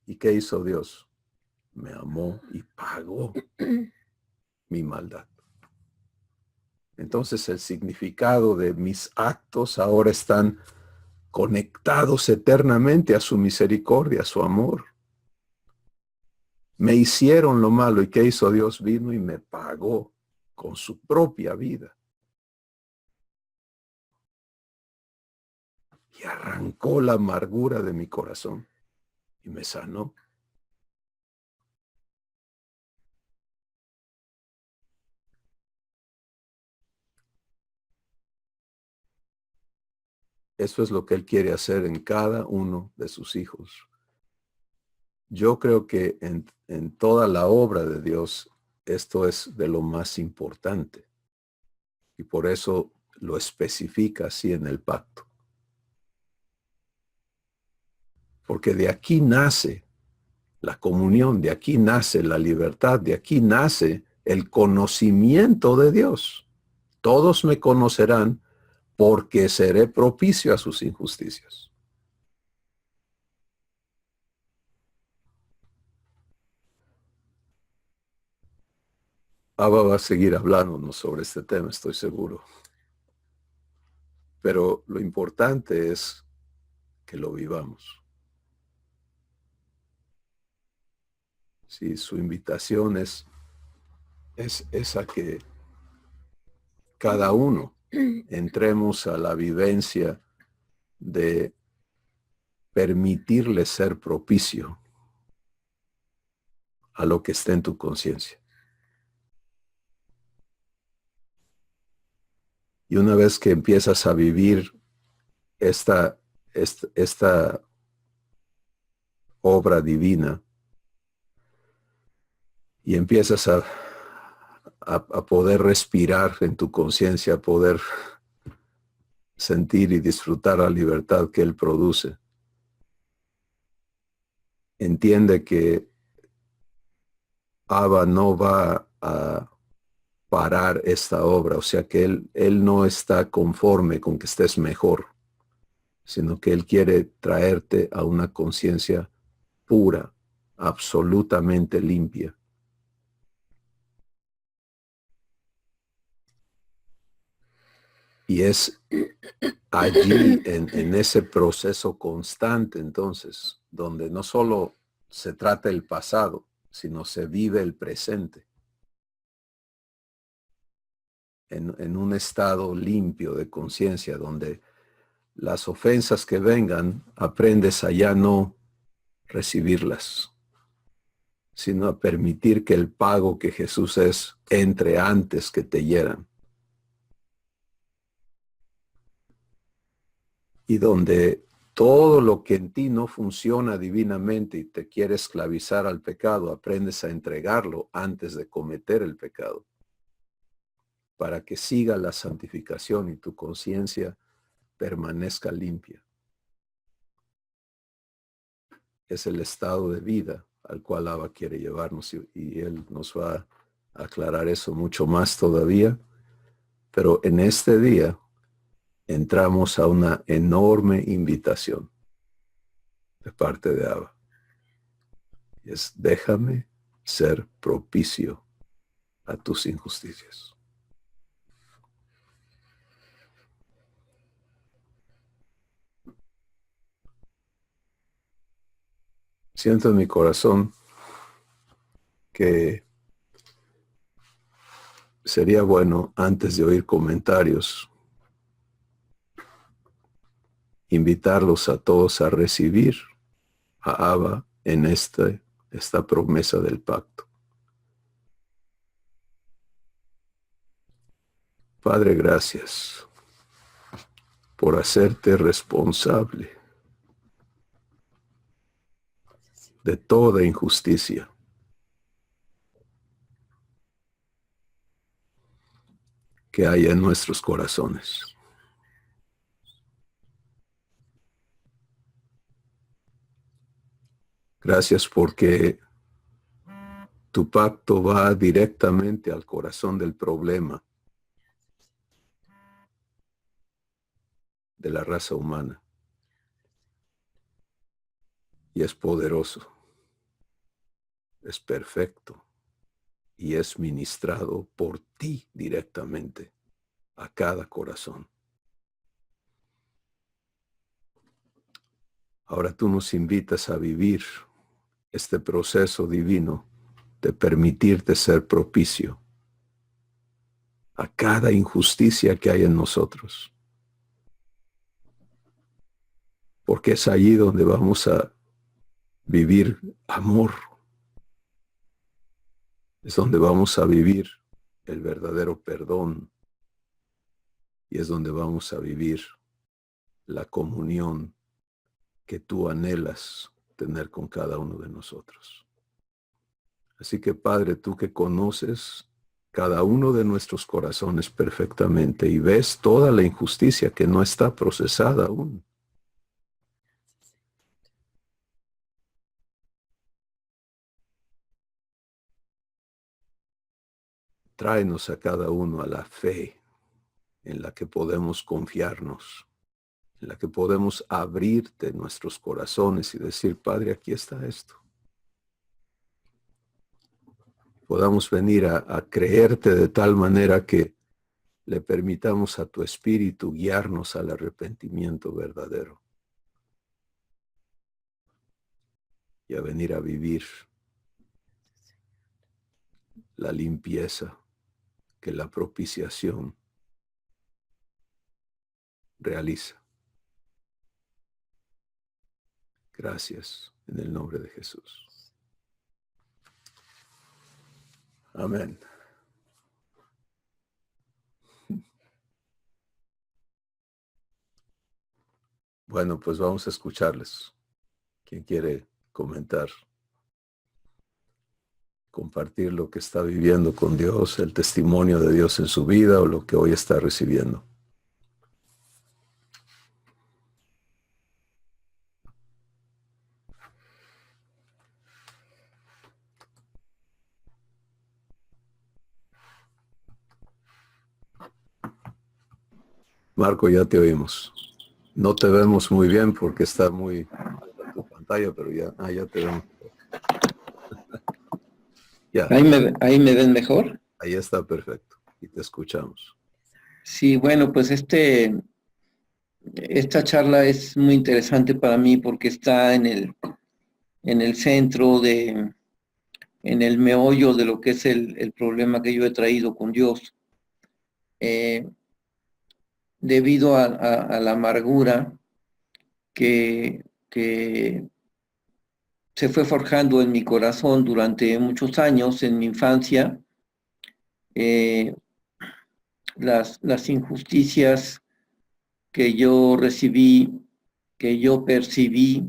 ¿y qué hizo Dios? Me amó y pagó mi maldad. Entonces el significado de mis actos ahora están conectados eternamente a su misericordia, a su amor. Me hicieron lo malo, ¿y qué hizo Dios? Vino y me pagó con su propia vida. Y arrancó la amargura de mi corazón y me sanó. Eso es lo que Él quiere hacer en cada uno de sus hijos. Yo creo que en toda la obra de Dios, esto es de lo más importante. Y por eso lo especifica así en el pacto. Porque de aquí nace la comunión, de aquí nace la libertad, de aquí nace el conocimiento de Dios. Todos me conocerán porque seré propicio a sus injusticias. Abba va a seguir hablándonos sobre este tema, estoy seguro. Pero lo importante es que lo vivamos. Sí, su invitación es a que cada uno entremos a la vivencia de permitirle ser propicio a lo que está en tu conciencia. Y una vez que empiezas a vivir esta obra divina y empiezas a poder respirar en tu conciencia, a poder sentir y disfrutar la libertad que Él produce, entiende que Abba no va a parar esta obra, o sea que él no está conforme con que estés mejor, sino que Él quiere traerte a una conciencia pura, absolutamente limpia. Y es allí, en ese proceso constante, entonces, donde no solo se trata el pasado, sino se vive el presente. En un estado limpio de conciencia, donde las ofensas que vengan, aprendes a ya no recibirlas, sino a permitir que el pago que Jesús es entre antes que te hieran. Y donde todo lo que en ti no funciona divinamente y te quiere esclavizar al pecado, aprendes a entregarlo antes de cometer el pecado, para que siga la santificación y tu conciencia permanezca limpia. Es el estado de vida al cual Abba quiere llevarnos y Él nos va a aclarar eso mucho más todavía. Pero en este día entramos a una enorme invitación de parte de Abba. Y es: déjame ser propicio a tus injusticias. Siento en mi corazón que sería bueno, antes de oír comentarios, invitarlos a todos a recibir a Abba en esta promesa del pacto. Padre, gracias por hacerte responsable de toda injusticia. Que hay en nuestros corazones. Gracias porque tu pacto va directamente al corazón del problema de la raza humana. Y es poderoso, es perfecto y es ministrado por ti directamente a cada corazón. Ahora tú nos invitas a vivir este proceso divino de permitirte ser propicio a cada injusticia que hay en nosotros. Porque es allí donde vamos a vivir amor. Es donde vamos a vivir el verdadero perdón. Y es donde vamos a vivir la comunión que tú anhelas tener con cada uno de nosotros. Así que, Padre, tú que conoces cada uno de nuestros corazones perfectamente y ves toda la injusticia que no está procesada aún. Tráenos a cada uno a la fe en la que podemos confiarnos, en la que podemos abrirte nuestros corazones y decir: Padre, aquí está esto. Podamos venir a creerte de tal manera que le permitamos a tu Espíritu guiarnos al arrepentimiento verdadero. y a venir a vivir la limpieza que la propiciación realiza. Gracias en el nombre de Jesús. Amén. Bueno, pues vamos a escucharles. ¿Quién quiere comentar? Compartir lo que está viviendo con Dios, el testimonio de Dios en su vida o lo que hoy está recibiendo. Marco, ya te oímos. No te vemos muy bien porque está muy alta tu pantalla, pero ya te vemos. Ya, Ahí me ven mejor. ahí está perfecto y te escuchamos. Sí, bueno, pues esta charla es muy interesante para mí porque está en el centro en el meollo de lo que es el problema que yo he traído con Dios. Debido a la amargura que se fue forjando en mi corazón durante muchos años, en mi infancia, las injusticias que yo recibí, que yo percibí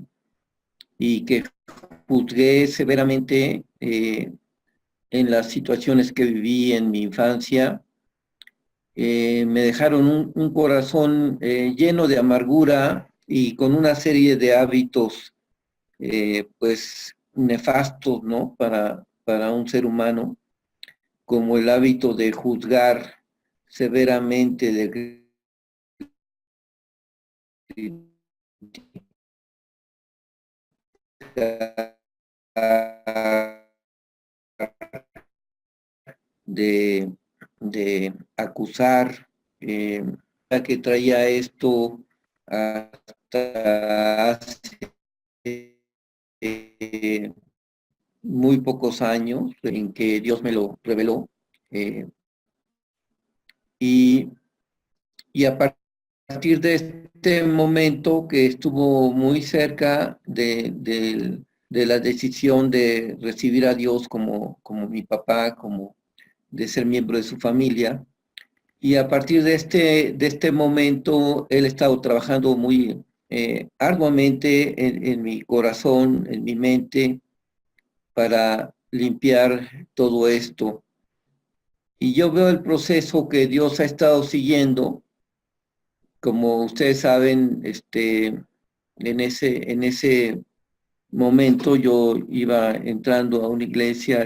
y que juzgué severamente en las situaciones que viví en mi infancia, me dejaron un corazón lleno de amargura y con una serie de hábitos pues nefastos, ¿no? Para un ser humano, como el hábito de juzgar severamente, de de, de acusar, que traía esto hasta hace muy pocos años en que Dios me lo reveló. Y, y a partir de este momento que estuvo muy cerca de la decisión de recibir a Dios como mi papá, como de ser miembro de su familia, y a partir de este momento él ha estado trabajando muy arduamente en mi corazón, en mi mente, para limpiar todo esto. Y yo veo el proceso que Dios ha estado siguiendo. Como ustedes saben, en ese momento yo iba entrando a una iglesia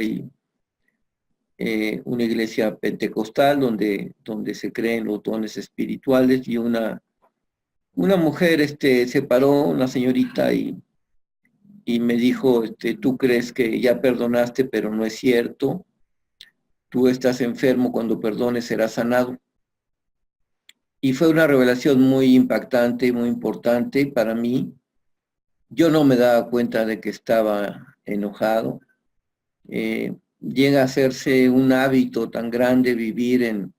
una iglesia pentecostal donde se creen los dones espirituales, y una mujer se paró, una señorita, y me dijo, tú crees que ya perdonaste, pero no es cierto. Tú estás enfermo, cuando perdones serás sanado. Y fue una revelación muy impactante y muy importante para mí. Yo no me daba cuenta de que estaba enojado. Llega a hacerse un hábito tan grande vivir en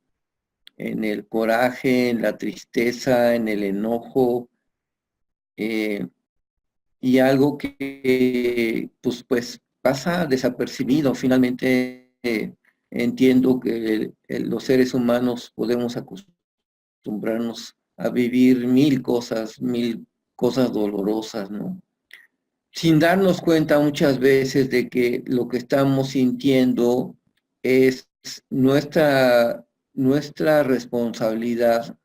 el coraje, en la tristeza, en el enojo, y algo que pues pasa desapercibido. Finalmente entiendo que los seres humanos podemos acostumbrarnos a vivir mil cosas dolorosas, ¿no? Sin darnos cuenta muchas veces de que lo que estamos sintiendo es nuestra responsabilidad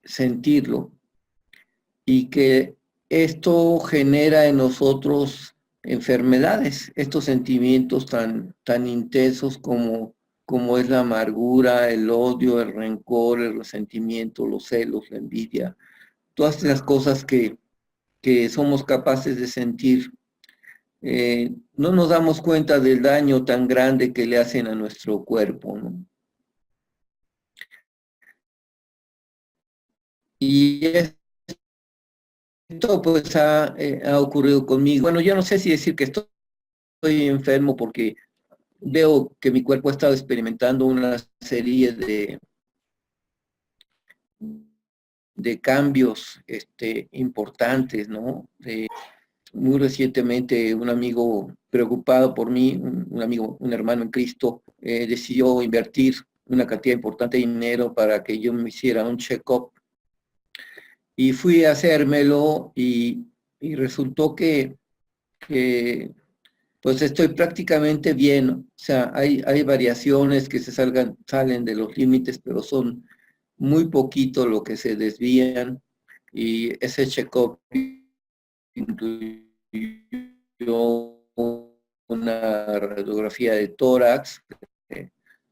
sentirlo, y que esto genera en nosotros enfermedades, estos sentimientos tan intensos como es la amargura, el odio, el rencor, el resentimiento, los celos, la envidia, todas las cosas que somos capaces de sentir. No nos damos cuenta del daño tan grande que le hacen a nuestro cuerpo, ¿no? Y esto pues ha ocurrido conmigo. Bueno, yo no sé si decir que estoy enfermo porque veo que mi cuerpo ha estado experimentando una serie de cambios importantes, ¿no? Muy recientemente un amigo preocupado por mí, un amigo, un hermano en Cristo, decidió invertir una cantidad importante de dinero para que yo me hiciera un check-up. Y fui a hacérmelo y resultó que pues estoy prácticamente bien. O sea, hay variaciones que salen de los límites, pero son muy poquito lo que se desvían. Y ese check-up incluyó una radiografía de tórax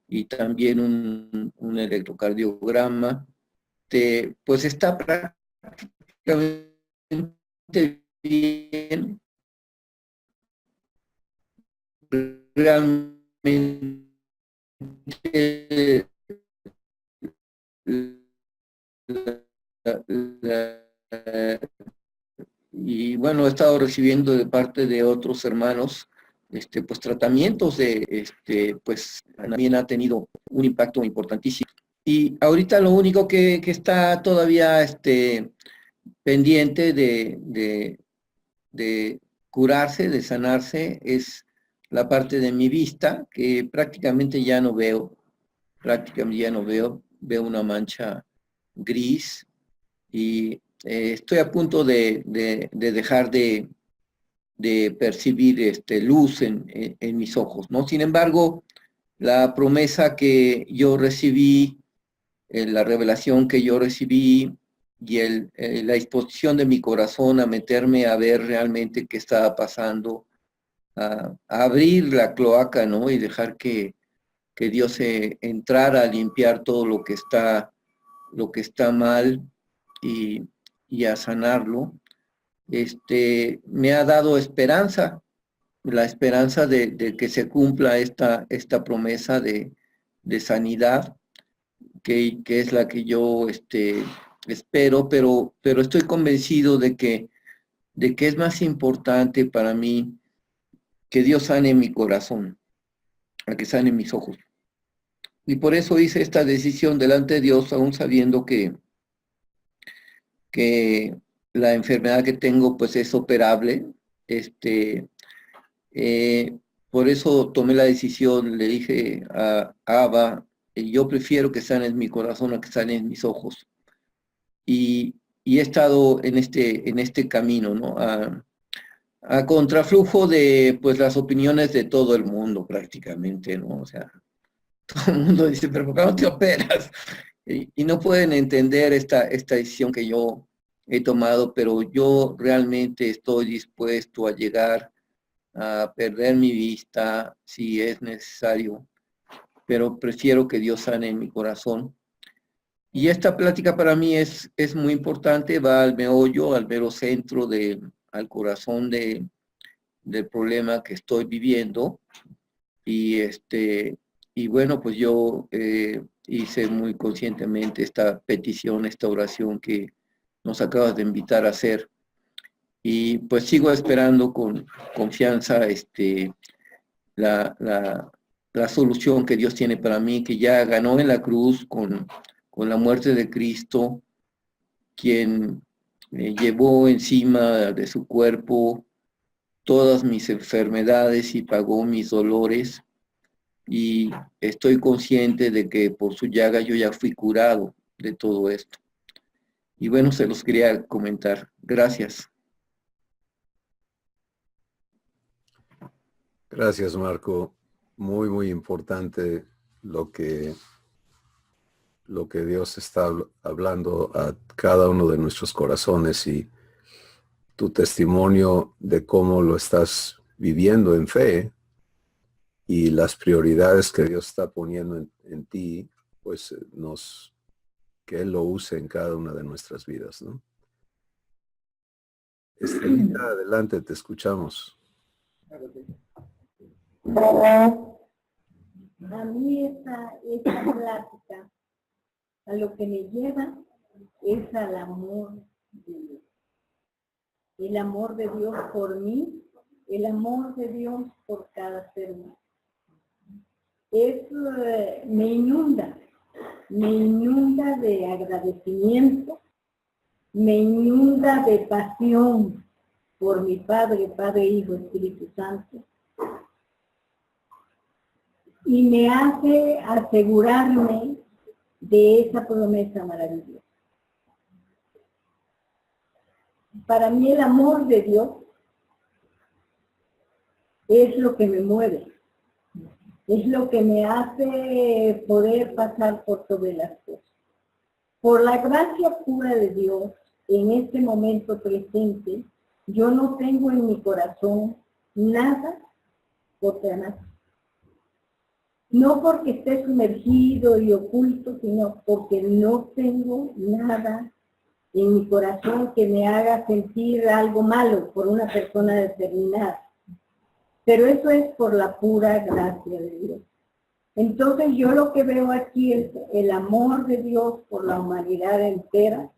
y también un electrocardiograma. Pues está prácticamente bien. Realmente y bueno, he estado recibiendo de parte de otros hermanos pues tratamientos pues también ha tenido un impacto importantísimo. Y ahorita lo único que está todavía pendiente de curarse, de sanarse, es la parte de mi vista, que prácticamente ya no veo, veo una mancha gris y estoy a punto de dejar de percibir luz en mis ojos, ¿no? Sin embargo, la promesa que yo recibí, la revelación que yo recibí y la disposición de mi corazón a meterme a ver realmente qué estaba pasando, a abrir la cloaca, ¿no? Y dejar que Dios entrara a limpiar todo lo que está mal y a sanarlo, me ha dado esperanza, la esperanza de que se cumpla esta promesa de sanidad, que es la que yo espero, pero estoy convencido de que es más importante para mí que Dios sane mi corazón, a que sane mis ojos. Y por eso hice esta decisión delante de Dios, aún sabiendo que la enfermedad que tengo pues es operable. Eh, por eso tomé la decisión, le dije a Abba, yo prefiero que sanes mi corazón a que sanes mis ojos. Y he estado en este camino, ¿no? A contraflujo de pues las opiniones de todo el mundo prácticamente, ¿no? O sea, todo el mundo dice, pero ¿por qué no te operas? Y no pueden entender esta decisión que yo he tomado, pero yo realmente estoy dispuesto a llegar a perder mi vista si es necesario, pero prefiero que Dios sane mi corazón. Y esta plática para mí es muy importante, va al meollo, al mero centro, al corazón del problema que estoy viviendo. Y bueno, pues yo hice muy conscientemente esta petición, esta oración que nos acabas de invitar a hacer. Y pues sigo esperando con confianza la solución que Dios tiene para mí, que ya ganó en la cruz con la muerte de Cristo, quien llevó encima de su cuerpo todas mis enfermedades y pagó mis dolores. Y estoy consciente de que por su llaga yo ya fui curado de todo esto. Y bueno, se los quería comentar. Gracias. Gracias, Marco. Muy, muy importante lo que Dios está hablando a cada uno de nuestros corazones y tu testimonio de cómo lo estás viviendo en fe y las prioridades que Dios está poniendo en ti, pues que Él lo use en cada una de nuestras vidas, ¿no? Estelita, adelante, te escuchamos. A mí esta plática a lo que me lleva es al amor de Dios. el amor de Dios por mí, el amor de Dios por cada ser humano. Me inunda de agradecimiento, me inunda de pasión por mi Padre, Padre, Hijo, Espíritu Santo, y me hace asegurarme de esa promesa maravillosa. Para mí el amor de Dios es lo que me mueve, es lo que me hace poder pasar por sobre las cosas. Por la gracia pura de Dios, en este momento presente, yo no tengo en mi corazón nada contra nadie. No porque esté sumergido y oculto, sino porque no tengo nada en mi corazón que me haga sentir algo malo por una persona determinada. Pero eso es por la pura gracia de Dios. Entonces yo lo que veo aquí es el amor de Dios por la humanidad entera,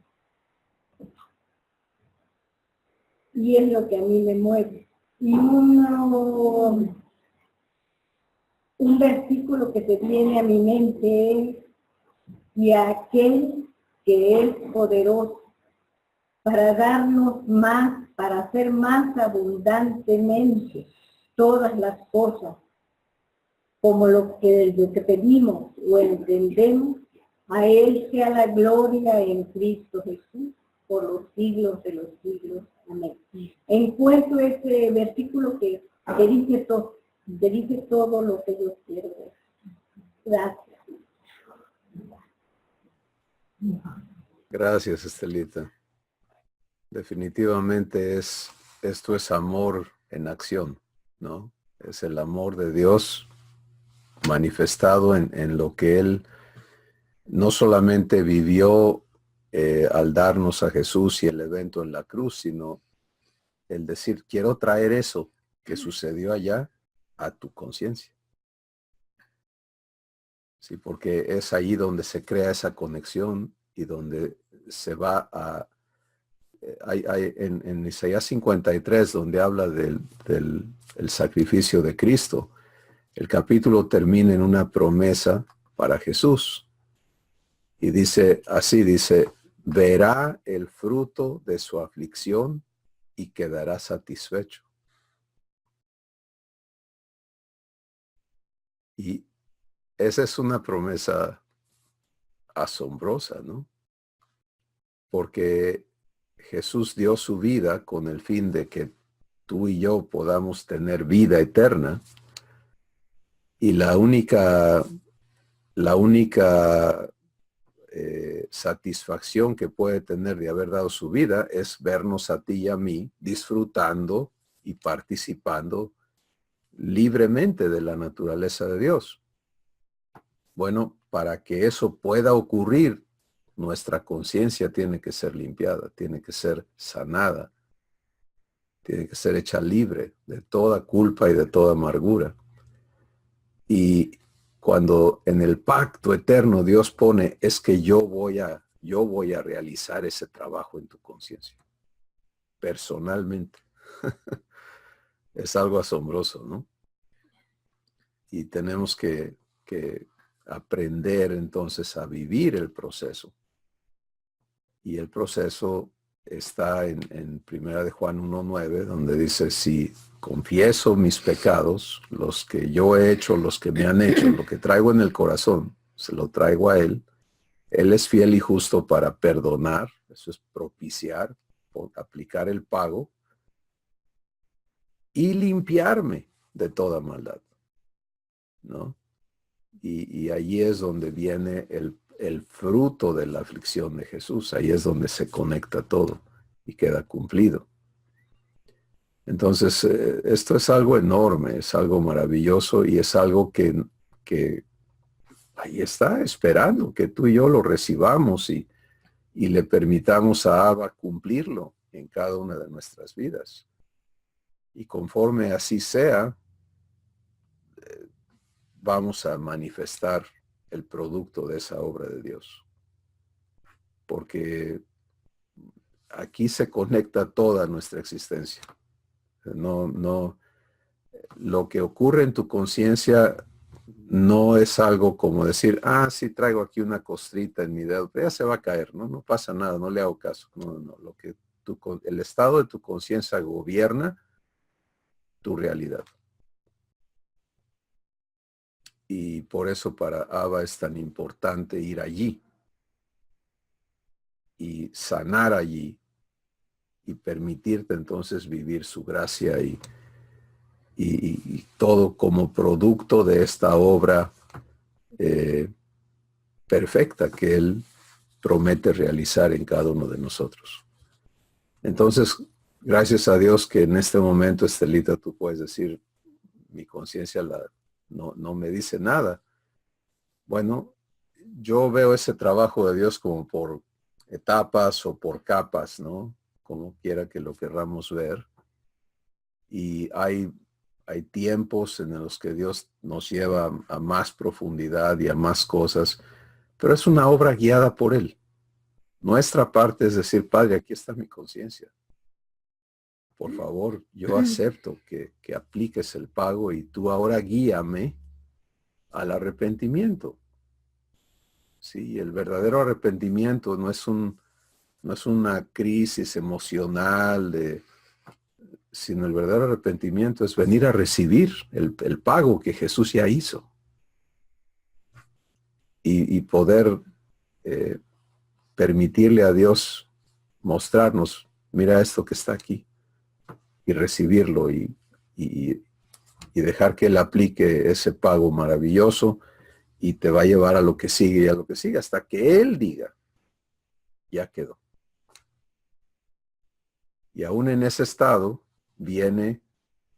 y es lo que a mí me mueve. Y un versículo que se viene a mi mente es: y aquel que es poderoso para darnos más, para hacer más abundantemente todas las cosas, como lo que pedimos o entendemos, a Él sea la gloria en Cristo Jesús por los siglos de los siglos. Amén. Encuentro ese versículo que dice todo lo que yo quiero ver. Gracias. Gracias, Estelita. Definitivamente esto es amor en acción, ¿no? Es el amor de Dios manifestado en lo que Él no solamente vivió al darnos a Jesús y el evento en la cruz, sino el decir, quiero traer eso que sucedió allá a tu conciencia. Sí, porque es ahí donde se crea esa conexión y donde se va a... en Isaías 53, donde habla del el sacrificio de Cristo, el capítulo termina en una promesa para Jesús. Y dice, así dice, verá el fruto de su aflicción y quedará satisfecho. Y esa es una promesa asombrosa, ¿no? Porque Jesús dio su vida con el fin de que tú y yo podamos tener vida eterna. Y la única satisfacción que puede tener de haber dado su vida es vernos a ti y a mí disfrutando y participando libremente de la naturaleza de Dios. Bueno, para que eso pueda ocurrir, nuestra conciencia tiene que ser limpiada, tiene que ser sanada, tiene que ser hecha libre de toda culpa y de toda amargura. Y cuando en el pacto eterno Dios pone, es que yo voy a realizar ese trabajo en tu conciencia, personalmente. Es algo asombroso, ¿no? Y tenemos que aprender entonces a vivir el proceso. Y el proceso está en Primera de Juan 1:9, donde dice, si confieso mis pecados, los que yo he hecho, los que me han hecho, lo que traigo en el corazón, se lo traigo a Él. Él es fiel y justo para perdonar, eso es propiciar, aplicar el pago, y limpiarme de toda maldad, ¿no? Y allí es donde viene el fruto de la aflicción de Jesús. Ahí es donde se conecta todo y queda cumplido. Entonces, esto es algo enorme, es algo maravilloso y es algo que ahí está, esperando que tú y yo lo recibamos y le permitamos a Abba cumplirlo en cada una de nuestras vidas. Y conforme así sea, vamos a manifestar el producto de esa obra de Dios. Porque aquí se conecta toda nuestra existencia. No, lo que ocurre en tu conciencia no es algo como decir, sí traigo aquí una costrita en mi dedo, pero ya se va a caer, ¿no? No pasa nada, no le hago caso. No, lo que el estado de tu conciencia gobierna tu realidad. Y por eso para Abba es tan importante ir allí y sanar allí y permitirte entonces vivir su gracia y todo como producto de esta obra perfecta que Él promete realizar en cada uno de nosotros. Entonces, gracias a Dios que en este momento, Estelita, tú puedes decir, mi conciencia no me dice nada. Bueno, yo veo ese trabajo de Dios como por etapas o por capas, ¿no? Como quiera que lo querramos ver. Y hay tiempos en los que Dios nos lleva a más profundidad y a más cosas, pero es una obra guiada por Él. Nuestra parte es decir, Padre, aquí está mi conciencia. Por favor, yo acepto que apliques el pago y tú ahora guíame al arrepentimiento. Sí, el verdadero arrepentimiento no es una crisis emocional, sino el verdadero arrepentimiento es venir a recibir el pago que Jesús ya hizo. Y poder permitirle a Dios mostrarnos, mira esto que está aquí, y recibirlo y dejar que Él aplique ese pago maravilloso y te va a llevar a lo que sigue y a lo que sigue hasta que Él diga, ya quedó. Y aún en ese estado viene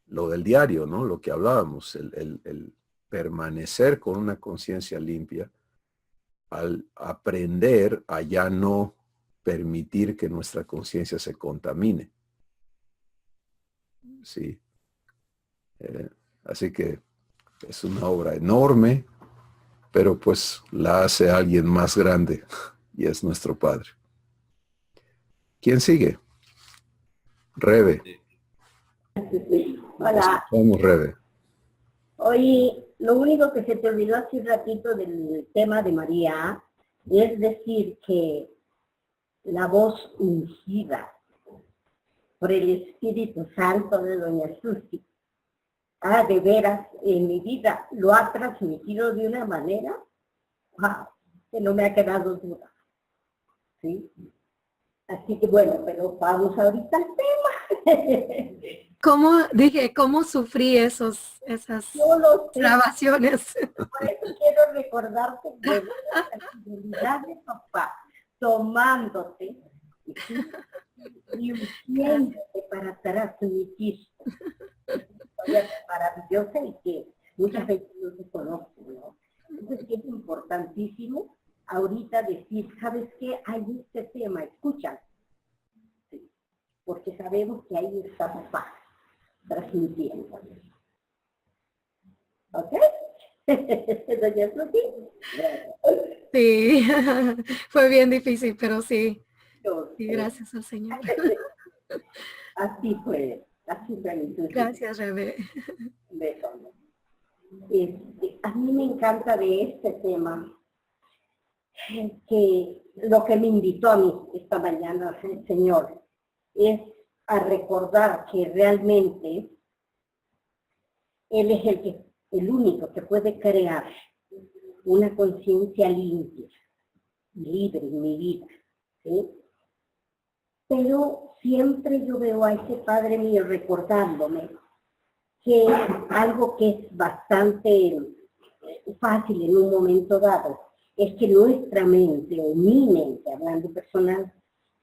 lo del diario, ¿no? Lo que hablábamos, el permanecer con una conciencia limpia al aprender a ya no permitir que nuestra conciencia se contamine. Sí. Así que es una obra enorme, pero pues la hace alguien más grande y es nuestro Padre. ¿Quién sigue? Rebe. Hola. Vamos, Rebe. Oye, lo único que se te olvidó hace un ratito del tema de María es decir que la voz ungida por el Espíritu Santo de Doña Susi, de veras, en mi vida lo ha transmitido de una manera que no me ha quedado duda. ¿Sí? Así que bueno, pero vamos ahorita al tema. ¿Cómo sufrí esas grabaciones? Por eso quiero recordarte de la fidelidad de papá, tomándote y ungiéndote para transmitir historia maravillosa y que muchas veces no se conocen, ¿no? Entonces es importantísimo ahorita decir, ¿sabes qué? Hay este tema, escucha. Sí, porque sabemos que ahí está papá transmitiendo. ¿Ok? ¿Doña Susi? Sí, fue bien difícil, pero sí. Sí, gracias al Señor. Así fue. Gracias, Rebe. A mí me encanta de este tema que lo que me invitó a mí esta mañana el Señor es a recordar que realmente Él es el único que puede crear una conciencia limpia, libre en mi vida, ¿sí? Pero siempre yo veo a ese Padre mío recordándome que algo que es bastante fácil en un momento dado es que nuestra mente, o mi mente, hablando personal,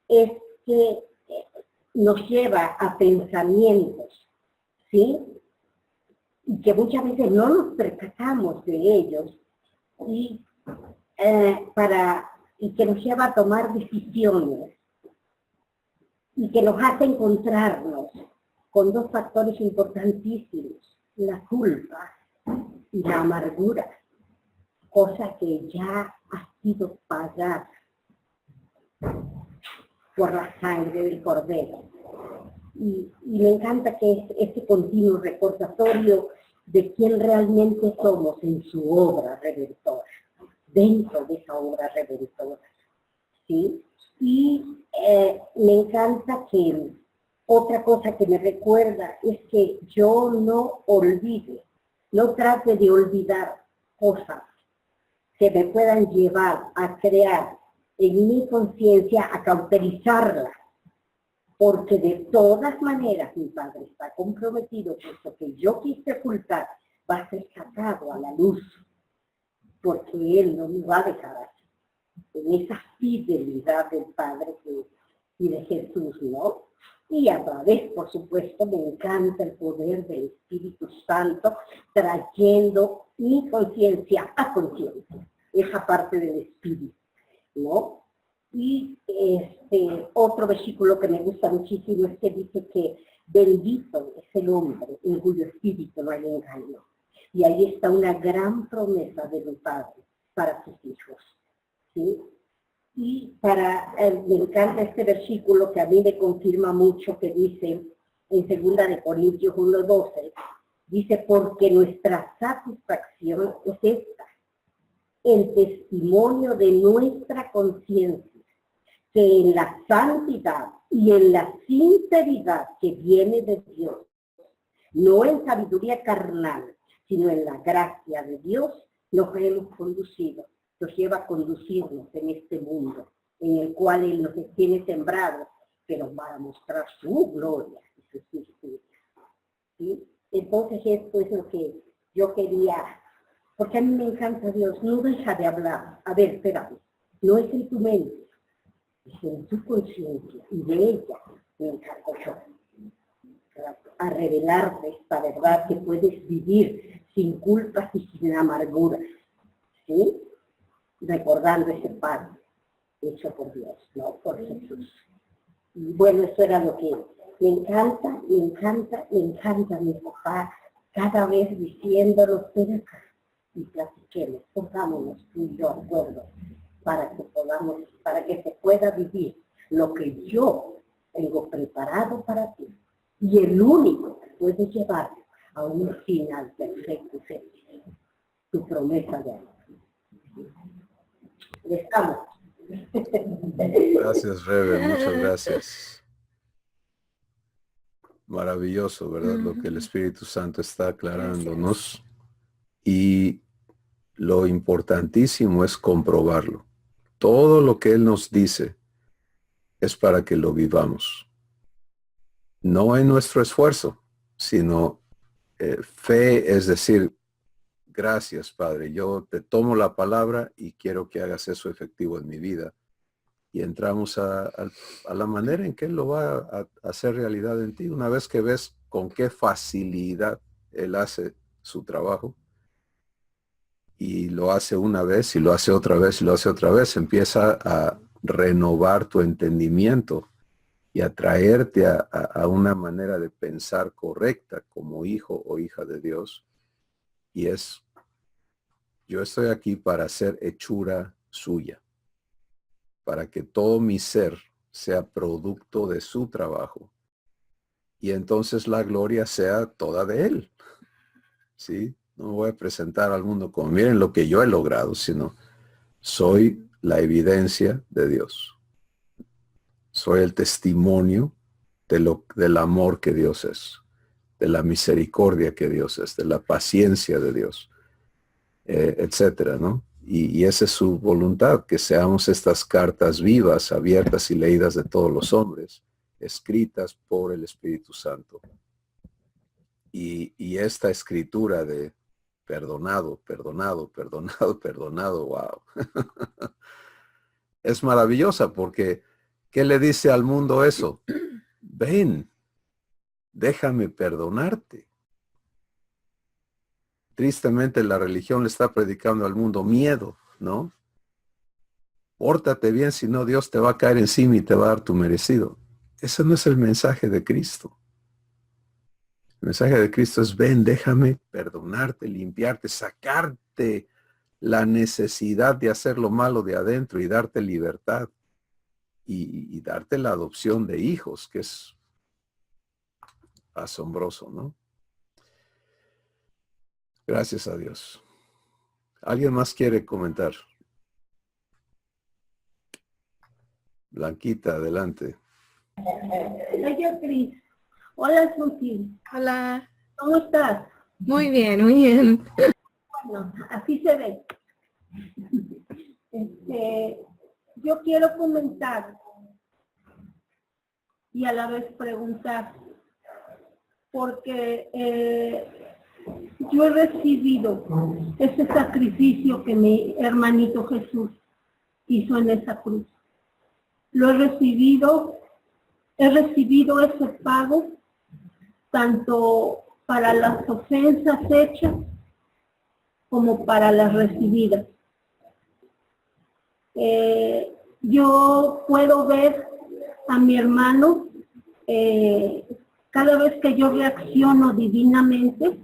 es que nos lleva a pensamientos, ¿sí? Y que muchas veces no nos percatamos de ellos y que nos lleva a tomar decisiones y que nos hace encontrarnos con dos factores importantísimos, la culpa y la amargura, cosa que ya ha sido pagada. por la sangre del Cordero. Y me encanta que es este continuo recordatorio de quién realmente somos en su obra redentora, dentro de esa obra redentora, ¿sí? Y me encanta que otra cosa que me recuerda es que yo no olvide, no trate de olvidar cosas que me puedan llevar a crear en mi conciencia, a cauterizarla, porque de todas maneras mi Padre está comprometido, puesto que yo quise ocultar, va a ser sacado a la luz, porque Él no me va a dejar así, en esa fidelidad del Padre y de Jesús, ¿no? Y a través, por supuesto, me encanta el poder del Espíritu Santo, trayendo mi conciencia a conciencia, esa parte del Espíritu, ¿no? Y otro versículo que me gusta muchísimo es que dice que bendito es el hombre en cuyo espíritu no hay engaño. Y ahí está una gran promesa de mi Padre para sus hijos, ¿sí? Y me encanta este versículo que a mí me confirma mucho, que dice en 2 de Corintios 1:12, dice, porque nuestra satisfacción es esta, el testimonio de nuestra conciencia, que en la santidad y en la sinceridad que viene de Dios, no en sabiduría carnal, sino en la gracia de Dios, nos hemos conducido, nos lleva a conducirnos en este mundo, en el cual Él nos tiene sembrados, pero para mostrar su gloria y su justicia. ¿Sí? Entonces esto es lo que yo quería, porque a mí me encanta Dios, no deja de hablar. A ver, espérame, no es en tu mente, es en tu conciencia, y de ella me encargo yo, a revelarte esta verdad que puedes vivir sin culpas y sin amarguras, ¿sí? Recordando ese pan hecho por Dios, ¿no? Por Jesús. Y bueno, eso era lo que me encanta, me encanta, me encanta mi papá, cada vez diciéndolo cerca y platiquemos, pongámonos tú y yo de acuerdo, para que se pueda vivir lo que yo tengo preparado para ti, y el único que puede llevar a un final perfecto, tu promesa de amor. Estamos. Gracias, Rebe, muchas gracias. Maravilloso, ¿verdad? Lo que el Espíritu Santo está aclarándonos. Y lo importantísimo es comprobarlo. Todo lo que Él nos dice es para que lo vivamos. No en nuestro esfuerzo, sino fe, es decir, gracias, Padre, yo te tomo la palabra y quiero que hagas eso efectivo en mi vida. Y entramos a la manera en que Él lo va a hacer realidad en ti. Una vez que ves con qué facilidad Él hace su trabajo, y lo hace una vez, y lo hace otra vez, y lo hace otra vez, empieza a renovar tu entendimiento y a traerte a una manera de pensar correcta como hijo o hija de Dios. Y es, yo estoy aquí para ser hechura suya, para que todo mi ser sea producto de su trabajo. Y entonces la gloria sea toda de Él. ¿Sí? No voy a presentar al mundo como miren lo que yo he logrado, sino soy la evidencia de Dios. Soy el testimonio del amor que Dios es, de la misericordia que Dios es, de la paciencia de Dios, etcétera, ¿no? Y esa es su voluntad, que seamos estas cartas vivas, abiertas y leídas de todos los hombres, escritas por el Espíritu Santo. Y esta escritura de perdonado, perdonado, perdonado, perdonado, wow. Es maravillosa porque, ¿qué le dice al mundo eso? Ven, déjame perdonarte. Tristemente la religión le está predicando al mundo miedo, ¿no? Pórtate bien, si no Dios te va a caer encima y te va a dar tu merecido. Ese no es el mensaje de Cristo. El mensaje de Cristo es, ven, déjame perdonarte, limpiarte, sacarte la necesidad de hacer lo malo de adentro y darte libertad. y darte la adopción de hijos, que es asombroso, ¿no? Gracias a Dios. ¿Alguien más quiere comentar? Blanquita, adelante. Hola, Cris. Hola, Susi. Hola. ¿Cómo estás? Muy bien, muy bien. Bueno, así se ve. Yo quiero comentar y a la vez preguntar, porque yo he recibido ese sacrificio que mi hermanito Jesús hizo en esa cruz. Lo he recibido ese pago tanto para las ofensas hechas como para las recibidas. Yo puedo ver a mi hermano cada vez que yo reacciono divinamente,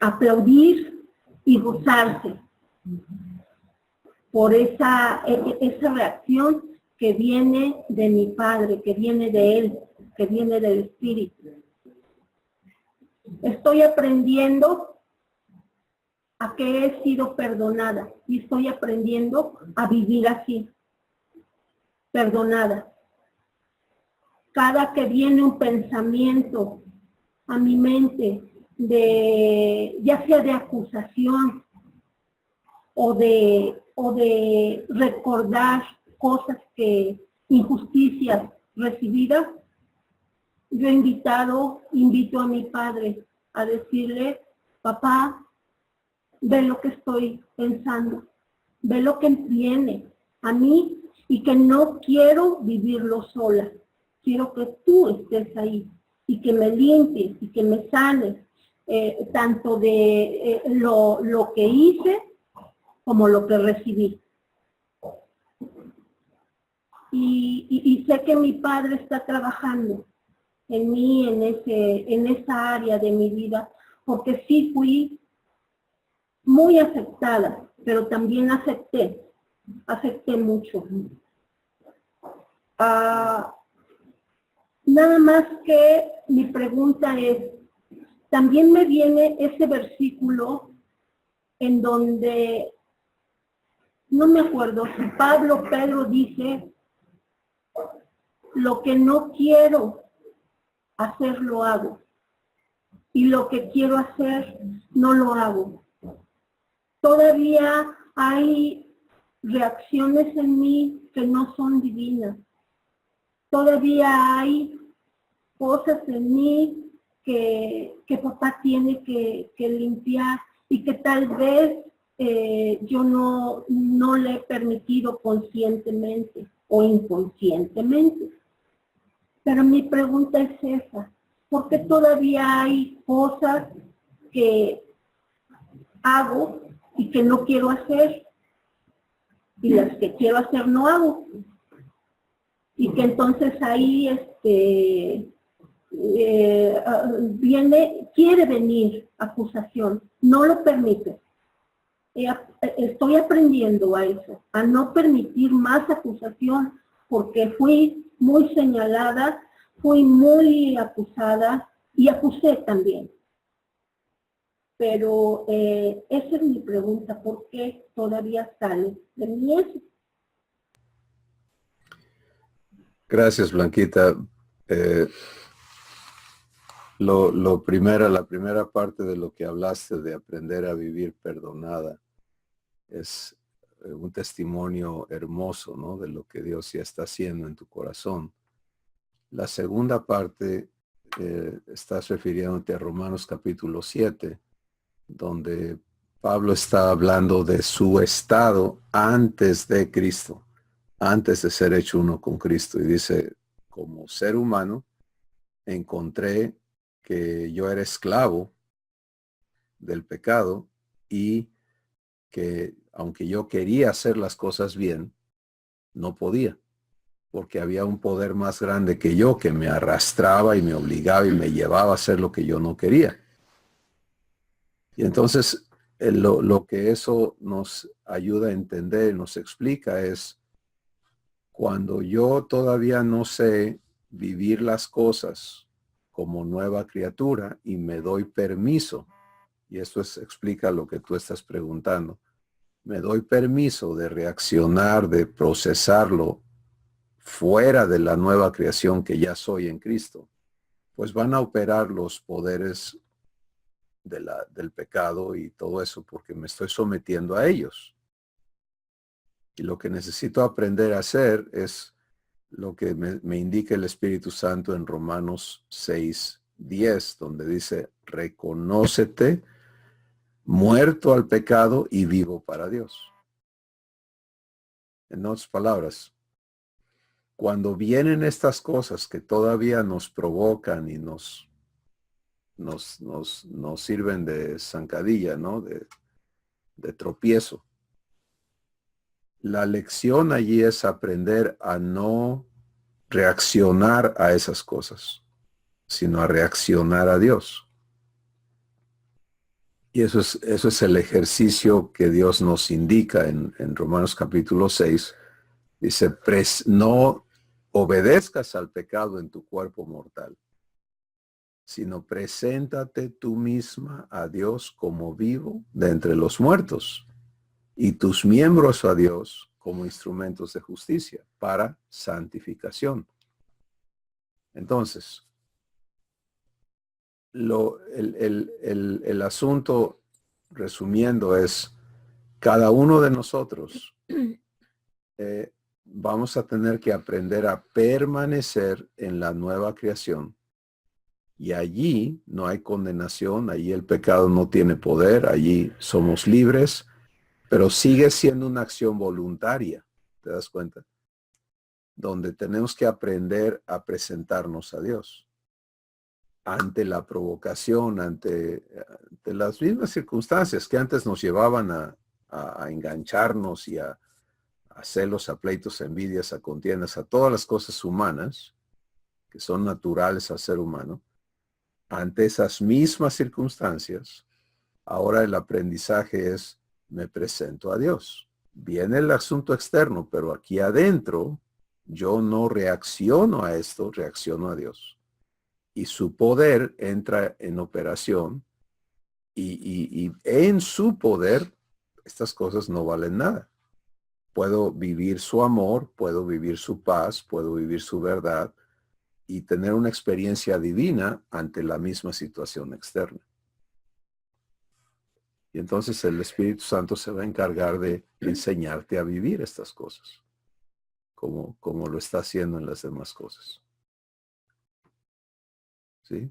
aplaudir y gozarse por esa reacción que viene de mi Padre, que viene de Él, que viene del Espíritu. Estoy aprendiendo a que he sido perdonada y estoy aprendiendo a vivir así, perdonada. Cada que viene un pensamiento a mi mente, ya sea de acusación o de recordar cosas injusticias recibidas, yo invito a mi Padre a decirle, papá, ve lo que estoy pensando, ve lo que viene a mí y que no quiero vivirlo sola. Quiero que tú estés ahí y que me limpies y que me sanes, tanto de lo que hice como lo que recibí. Y sé que mi Padre está trabajando en mí, en esa área de mi vida, porque sí fui muy afectada, pero también acepté mucho. Nada más que mi pregunta es, también me viene ese versículo en donde, no me acuerdo si Pedro dice, lo que no quiero hacer lo hago, y lo que quiero hacer no lo hago. Todavía hay reacciones en mí que no son divinas. Todavía hay cosas en mí que papá tiene que limpiar y que tal vez yo no le he permitido conscientemente o inconscientemente. Pero mi pregunta es esa, ¿por qué todavía hay cosas que hago y que no quiero hacer? Y las que quiero hacer no hago. Y que entonces ahí quiere venir acusación, no lo permite. Estoy aprendiendo a eso, a no permitir más acusación, porque fui muy señalada, fui muy acusada y acusé también. Pero esa es mi pregunta, ¿por qué todavía sale de mí eso? Gracias, Blanquita. La primera parte de lo que hablaste de aprender a vivir perdonada es un testimonio hermoso, ¿no? De lo que Dios ya está haciendo en tu corazón. La segunda parte, estás refiriéndote a Romanos capítulo 7, donde Pablo está hablando de su estado antes de Cristo, antes de ser hecho uno con Cristo. Y dice, como ser humano, encontré que yo era esclavo del pecado y que aunque yo quería hacer las cosas bien, no podía, porque había un poder más grande que yo que me arrastraba y me obligaba y me llevaba a hacer lo que yo no quería. Y entonces lo que eso nos ayuda a entender, nos explica es cuando yo todavía no sé vivir las cosas como nueva criatura y me doy permiso, y esto explica lo que tú estás preguntando, me doy permiso de reaccionar, de procesarlo fuera de la nueva creación que ya soy en Cristo, pues van a operar los poderes del pecado y todo eso porque me estoy sometiendo a ellos. Y lo que necesito aprender a hacer es lo que me indica el Espíritu Santo en Romanos 6:10, donde dice, reconócete muerto al pecado y vivo para Dios. En otras palabras, cuando vienen estas cosas que todavía nos provocan y nos sirven de zancadilla, ¿no? De tropiezo. La lección allí es aprender a no reaccionar a esas cosas, sino a reaccionar a Dios. Y eso es el ejercicio que Dios nos indica en Romanos capítulo 6. Dice, no obedezcas al pecado en tu cuerpo mortal, sino preséntate tú misma a Dios como vivo de entre los muertos y tus miembros a Dios como instrumentos de justicia para santificación. Entonces, el asunto, resumiendo, es cada uno de nosotros vamos a tener que aprender a permanecer en la nueva creación. Y allí no hay condenación, allí el pecado no tiene poder, allí somos libres, pero sigue siendo una acción voluntaria, ¿te das cuenta? Donde tenemos que aprender a presentarnos a Dios ante la provocación, ante las mismas circunstancias que antes nos llevaban a engancharnos y a celos, a pleitos, a envidias, a contiendas, a todas las cosas humanas que son naturales al ser humano. Ante esas mismas circunstancias, ahora el aprendizaje es, me presento a Dios. Viene el asunto externo, pero aquí adentro, yo no reacciono a esto, reacciono a Dios. Y su poder entra en operación y en su poder, estas cosas no valen nada. Puedo vivir su amor, puedo vivir su paz, puedo vivir su verdad, y tener una experiencia divina ante la misma situación externa. Y entonces el Espíritu Santo se va a encargar de enseñarte a vivir estas cosas, como lo está haciendo en las demás cosas. ¿Sí?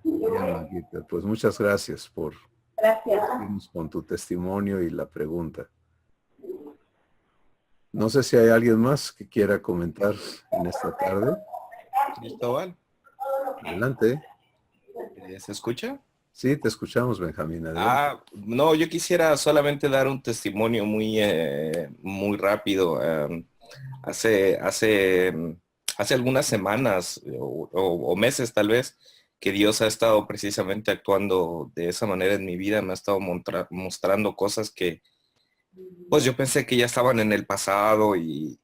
Bien, Marquita, pues muchas gracias por irnos con tu testimonio y la pregunta. No sé si hay alguien más que quiera comentar en esta tarde. Cristóbal, Adelante. ¿se escucha? Sí, te escuchamos, Benjamín. Adelante. No, yo quisiera solamente dar un testimonio muy rápido. Hace algunas semanas o meses tal vez, que Dios ha estado precisamente actuando de esa manera en mi vida. Me ha estado mostrando cosas que pues yo pensé que ya estaban en el pasado y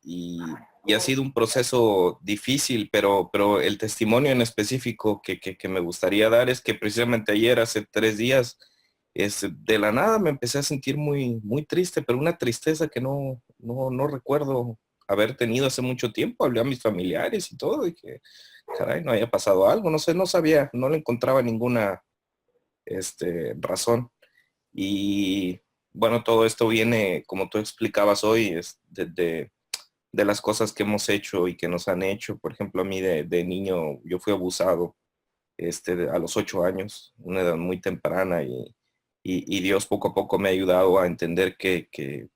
ha sido un proceso difícil, pero el testimonio en específico que me gustaría dar es que precisamente ayer, hace 3 días, de la nada me empecé a sentir muy triste, pero una tristeza que no recuerdo haber tenido hace mucho tiempo. Hablé a mis familiares y todo, y que, caray, no había pasado algo, no sé, no sabía, no le encontraba ninguna razón. Y bueno, todo esto viene, como tú explicabas hoy, es de las cosas que hemos hecho y que nos han hecho. Por ejemplo, a mí de niño, yo fui abusado a los 8 años, una edad muy temprana, y Dios poco a poco me ha ayudado a entender que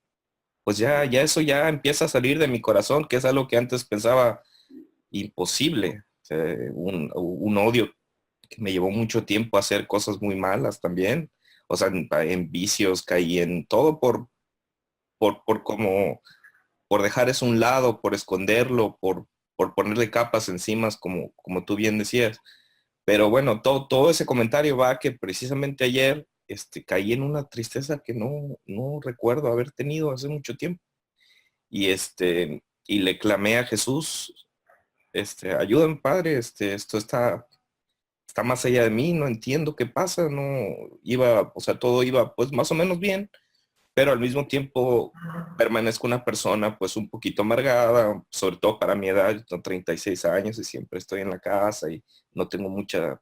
pues ya eso ya empieza a salir de mi corazón, que es algo que antes pensaba imposible. O sea, un odio que me llevó mucho tiempo a hacer cosas muy malas también. O sea, en vicios, caí en todo por dejar eso a un lado, por esconderlo, por ponerle capas encima, como tú bien decías. Pero bueno, todo ese comentario va a que precisamente ayer caí en una tristeza que no recuerdo haber tenido hace mucho tiempo. Y le clamé a Jesús, ayúdame, Padre, esto está más allá de mí, no entiendo qué pasa, no iba, o sea, todo iba pues más o menos bien, pero al mismo tiempo permanezco una persona pues un poquito amargada, sobre todo para mi edad. Yo tengo 36 años y siempre estoy en la casa y no tengo mucha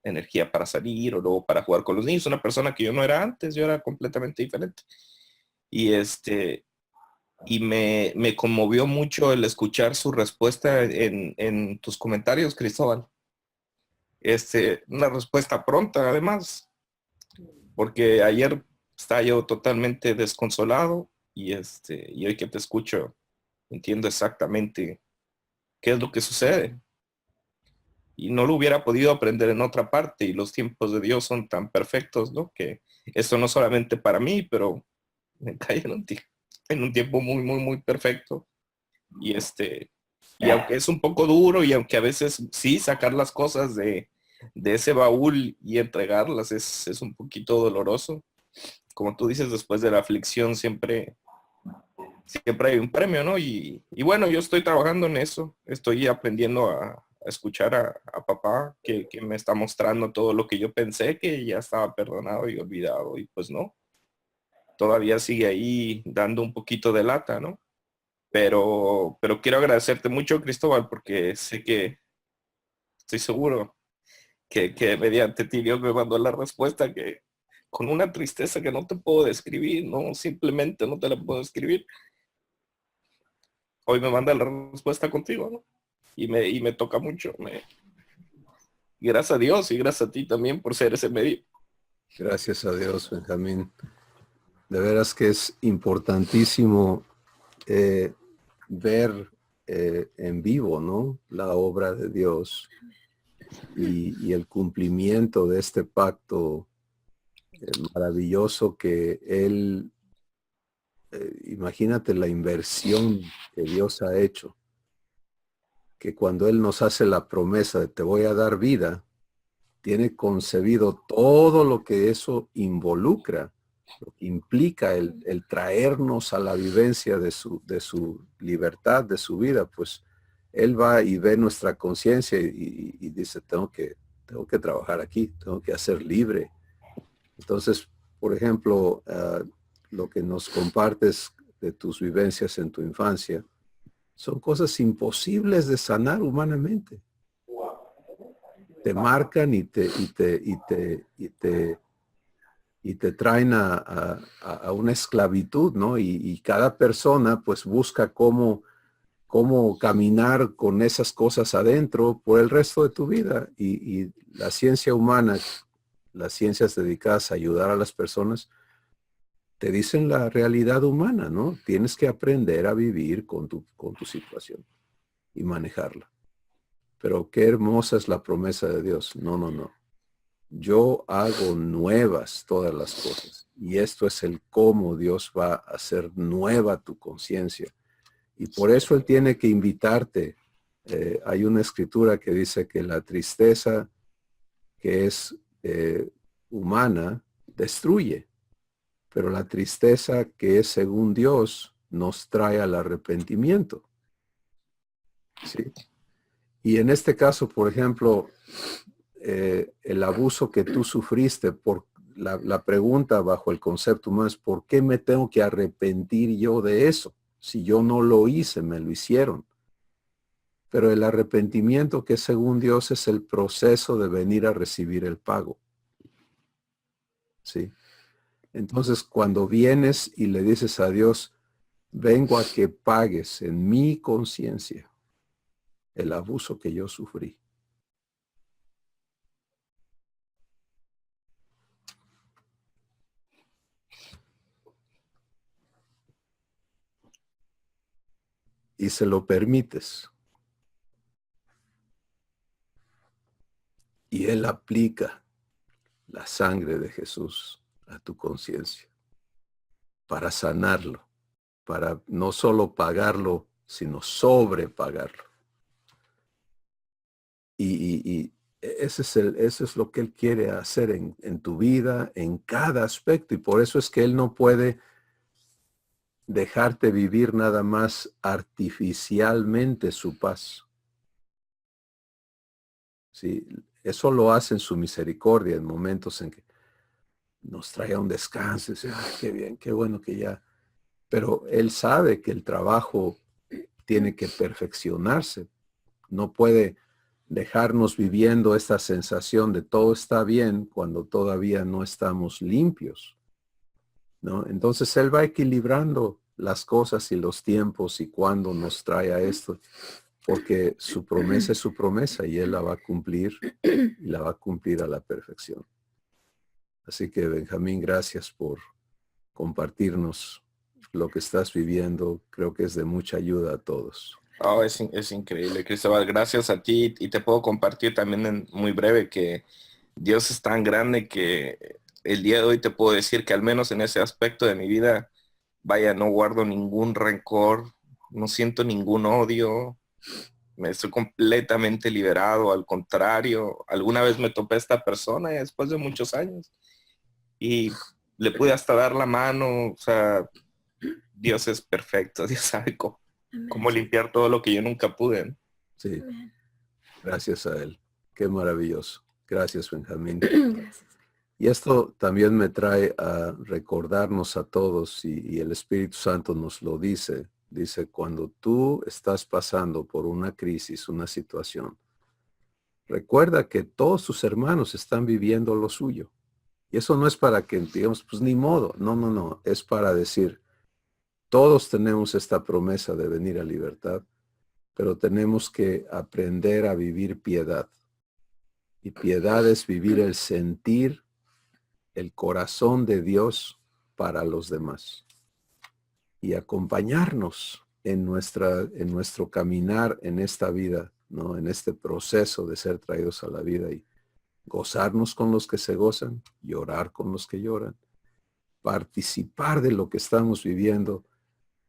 energía para salir o luego para jugar con los niños. Una persona que yo no era antes, yo era completamente diferente. Y me conmovió mucho el escuchar su respuesta en tus comentarios, Cristóbal. Una respuesta pronta, además, porque ayer estaba yo totalmente desconsolado y hoy que te escucho entiendo exactamente qué es lo que sucede. Y no lo hubiera podido aprender en otra parte, y los tiempos de Dios son tan perfectos, ¿no? Que esto no solamente para mí, pero me cae en un tiempo muy, muy, muy perfecto. Y y aunque es un poco duro y aunque a veces sí sacar las cosas de ese baúl y entregarlas es un poquito doloroso. Como tú dices, después de la aflicción siempre hay un premio, ¿no? Y bueno, yo estoy trabajando en eso, estoy aprendiendo a escuchar a papá que me está mostrando todo lo que yo pensé que ya estaba perdonado y olvidado, y pues no, todavía sigue ahí dando un poquito de lata, ¿no? Pero quiero agradecerte mucho, Cristóbal, porque sé que estoy seguro que mediante ti Dios me mandó la respuesta que con una tristeza que no te puedo describir, no, simplemente no te la puedo describir. Hoy me manda la respuesta contigo, ¿no? Y me toca mucho. Y gracias a Dios y gracias a ti también por ser ese medio. Gracias a Dios, Benjamín. De veras que es importantísimo ver en vivo, ¿no?, la obra de Dios y el cumplimiento de este pacto maravilloso que Él, imagínate la inversión que Dios ha hecho, que cuando Él nos hace la promesa de te voy a dar vida, tiene concebido todo lo que eso involucra, lo que implica el traernos a la vivencia de su libertad, de su vida. Pues Él va y ve nuestra conciencia y dice, tengo que trabajar aquí, tengo que hacer libre. Entonces, por ejemplo, lo que nos compartes de tus vivencias en tu infancia, son cosas imposibles de sanar humanamente. Te marcan y te traen a una esclavitud, ¿no? Y cada persona pues busca cómo caminar con esas cosas adentro por el resto de tu vida. Y la ciencia humana, las ciencias dedicadas a ayudar a las personas, te dicen la realidad humana, ¿no? Tienes que aprender a vivir con tu situación y manejarla. Pero qué hermosa es la promesa de Dios. No, no, no. Yo hago nuevas todas las cosas. Y esto es el cómo Dios va a hacer nueva tu conciencia. Y por eso Él tiene que invitarte. Hay una escritura que dice que la tristeza que es humana destruye. Pero la tristeza que es según Dios nos trae al arrepentimiento. ¿Sí? Y en este caso, por ejemplo, el abuso que tú sufriste, por la pregunta bajo el concepto humano es, ¿por qué me tengo que arrepentir yo de eso? Si yo no lo hice, me lo hicieron. Pero el arrepentimiento que según Dios es el proceso de venir a recibir el pago. ¿Sí? Entonces, cuando vienes y le dices a Dios, vengo a que pagues en mi conciencia el abuso que yo sufrí. Y se lo permites. Y Él aplica la sangre de Jesús a tu conciencia para sanarlo, para no solo pagarlo, sino sobrepagarlo. Y eso es lo que Él quiere hacer en tu vida, en cada aspecto. Y por eso es que Él no puede dejarte vivir nada más artificialmente su paz. ¿Sí? Eso lo hace en su misericordia, en momentos en que nos trae un descanso. Y dice, ay, qué bien, qué bueno que ya. Pero Él sabe que el trabajo tiene que perfeccionarse. No puede dejarnos viviendo esta sensación de todo está bien cuando todavía no estamos limpios, ¿no? Entonces Él va equilibrando las cosas y los tiempos y cuando nos trae a esto, porque su promesa es su promesa y Él la va a cumplir y la va a cumplir a la perfección. Así que, Benjamín, gracias por compartirnos lo que estás viviendo. Creo que es de mucha ayuda a todos. Oh, es increíble, Cristóbal. Gracias a ti. Y te puedo compartir también en muy breve que Dios es tan grande que el día de hoy te puedo decir que al menos en ese aspecto de mi vida, vaya, no guardo ningún rencor, no siento ningún odio, me estoy completamente liberado. Al contrario, alguna vez me topé a esta persona y después de muchos años y le pude hasta dar la mano. O sea, Dios es perfecto, Dios sabe cómo limpiar todo lo que yo nunca pude, ¿no? Sí, gracias a Él. Qué maravilloso. Gracias, Benjamín. Gracias. Y esto también me trae a recordarnos a todos, y el Espíritu Santo nos lo dice. Dice, cuando tú estás pasando por una crisis, una situación, recuerda que todos tus hermanos están viviendo lo suyo. Y eso no es para que digamos, pues ni modo. No, no, no. Es para decir, todos tenemos esta promesa de venir a libertad, pero tenemos que aprender a vivir piedad. Y piedad es vivir el sentir, el corazón de Dios para los demás. Y acompañarnos en nuestro caminar en esta vida, ¿no? En este proceso de ser traídos a la vida y gozarnos con los que se gozan, llorar con los que lloran, participar de lo que estamos viviendo,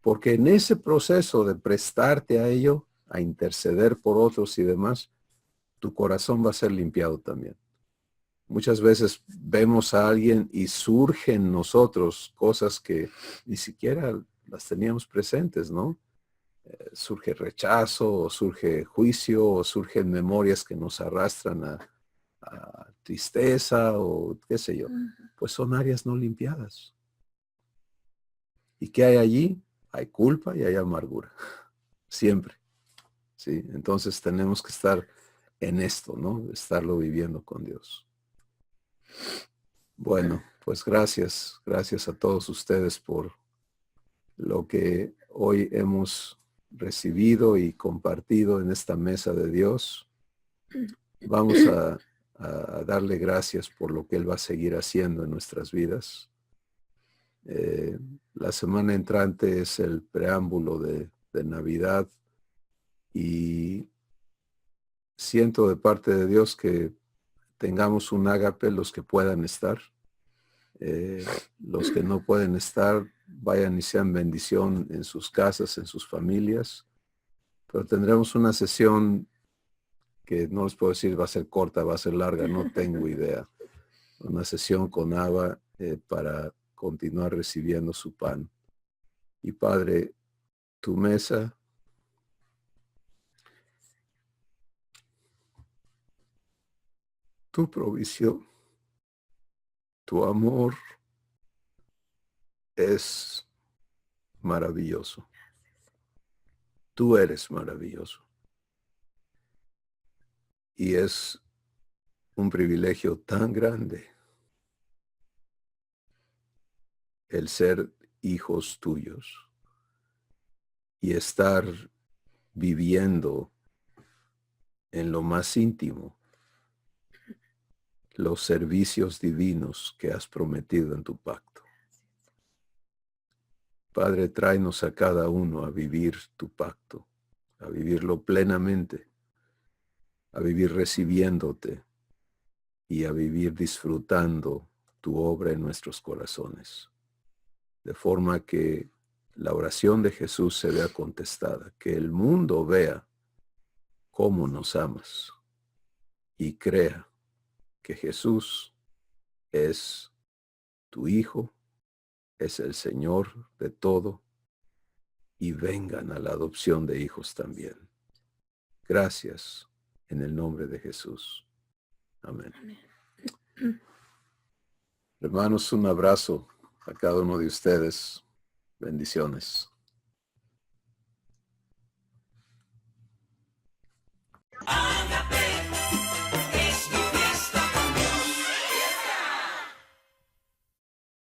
porque en ese proceso de prestarte a ello, a interceder por otros y demás, tu corazón va a ser limpiado también. Muchas veces vemos a alguien y surge en nosotros cosas que ni siquiera las teníamos presentes, ¿no? Surge rechazo, o surge juicio, o surgen memorias que nos arrastran a tristeza, o qué sé yo. Pues son áreas no limpiadas. ¿Y qué hay allí? Hay culpa y hay amargura. Siempre. ¿Sí? Entonces tenemos que estar en esto, ¿no? Estarlo viviendo con Dios. Bueno, pues gracias. Gracias a todos ustedes por lo que hoy hemos recibido y compartido en esta mesa de Dios. Vamos a darle gracias por lo que Él va a seguir haciendo en nuestras vidas. La semana entrante es el preámbulo de Navidad y siento de parte de Dios que tengamos un ágape los que puedan estar. Los que no pueden estar, vayan y sean bendición en sus casas, en sus familias. Pero tendremos una sesión que no les puedo decir va a ser corta, va a ser larga, no tengo idea. Una sesión con Abba para continuar recibiendo su pan. Y Padre, tu mesa, tu provisión, tu amor es maravilloso. Tú eres maravilloso. Y es un privilegio tan grande el ser hijos tuyos y estar viviendo en lo más íntimo los servicios divinos que has prometido en tu pacto. Padre, tráenos a cada uno a vivir tu pacto, a vivirlo plenamente, a vivir recibiéndote y a vivir disfrutando tu obra en nuestros corazones. De forma que la oración de Jesús se vea contestada, que el mundo vea cómo nos amas y crea que Jesús es tu Hijo, es el Señor de todo, y vengan a la adopción de hijos también. Gracias en el nombre de Jesús. Amén. Hermanos, un abrazo a cada uno de ustedes. Bendiciones.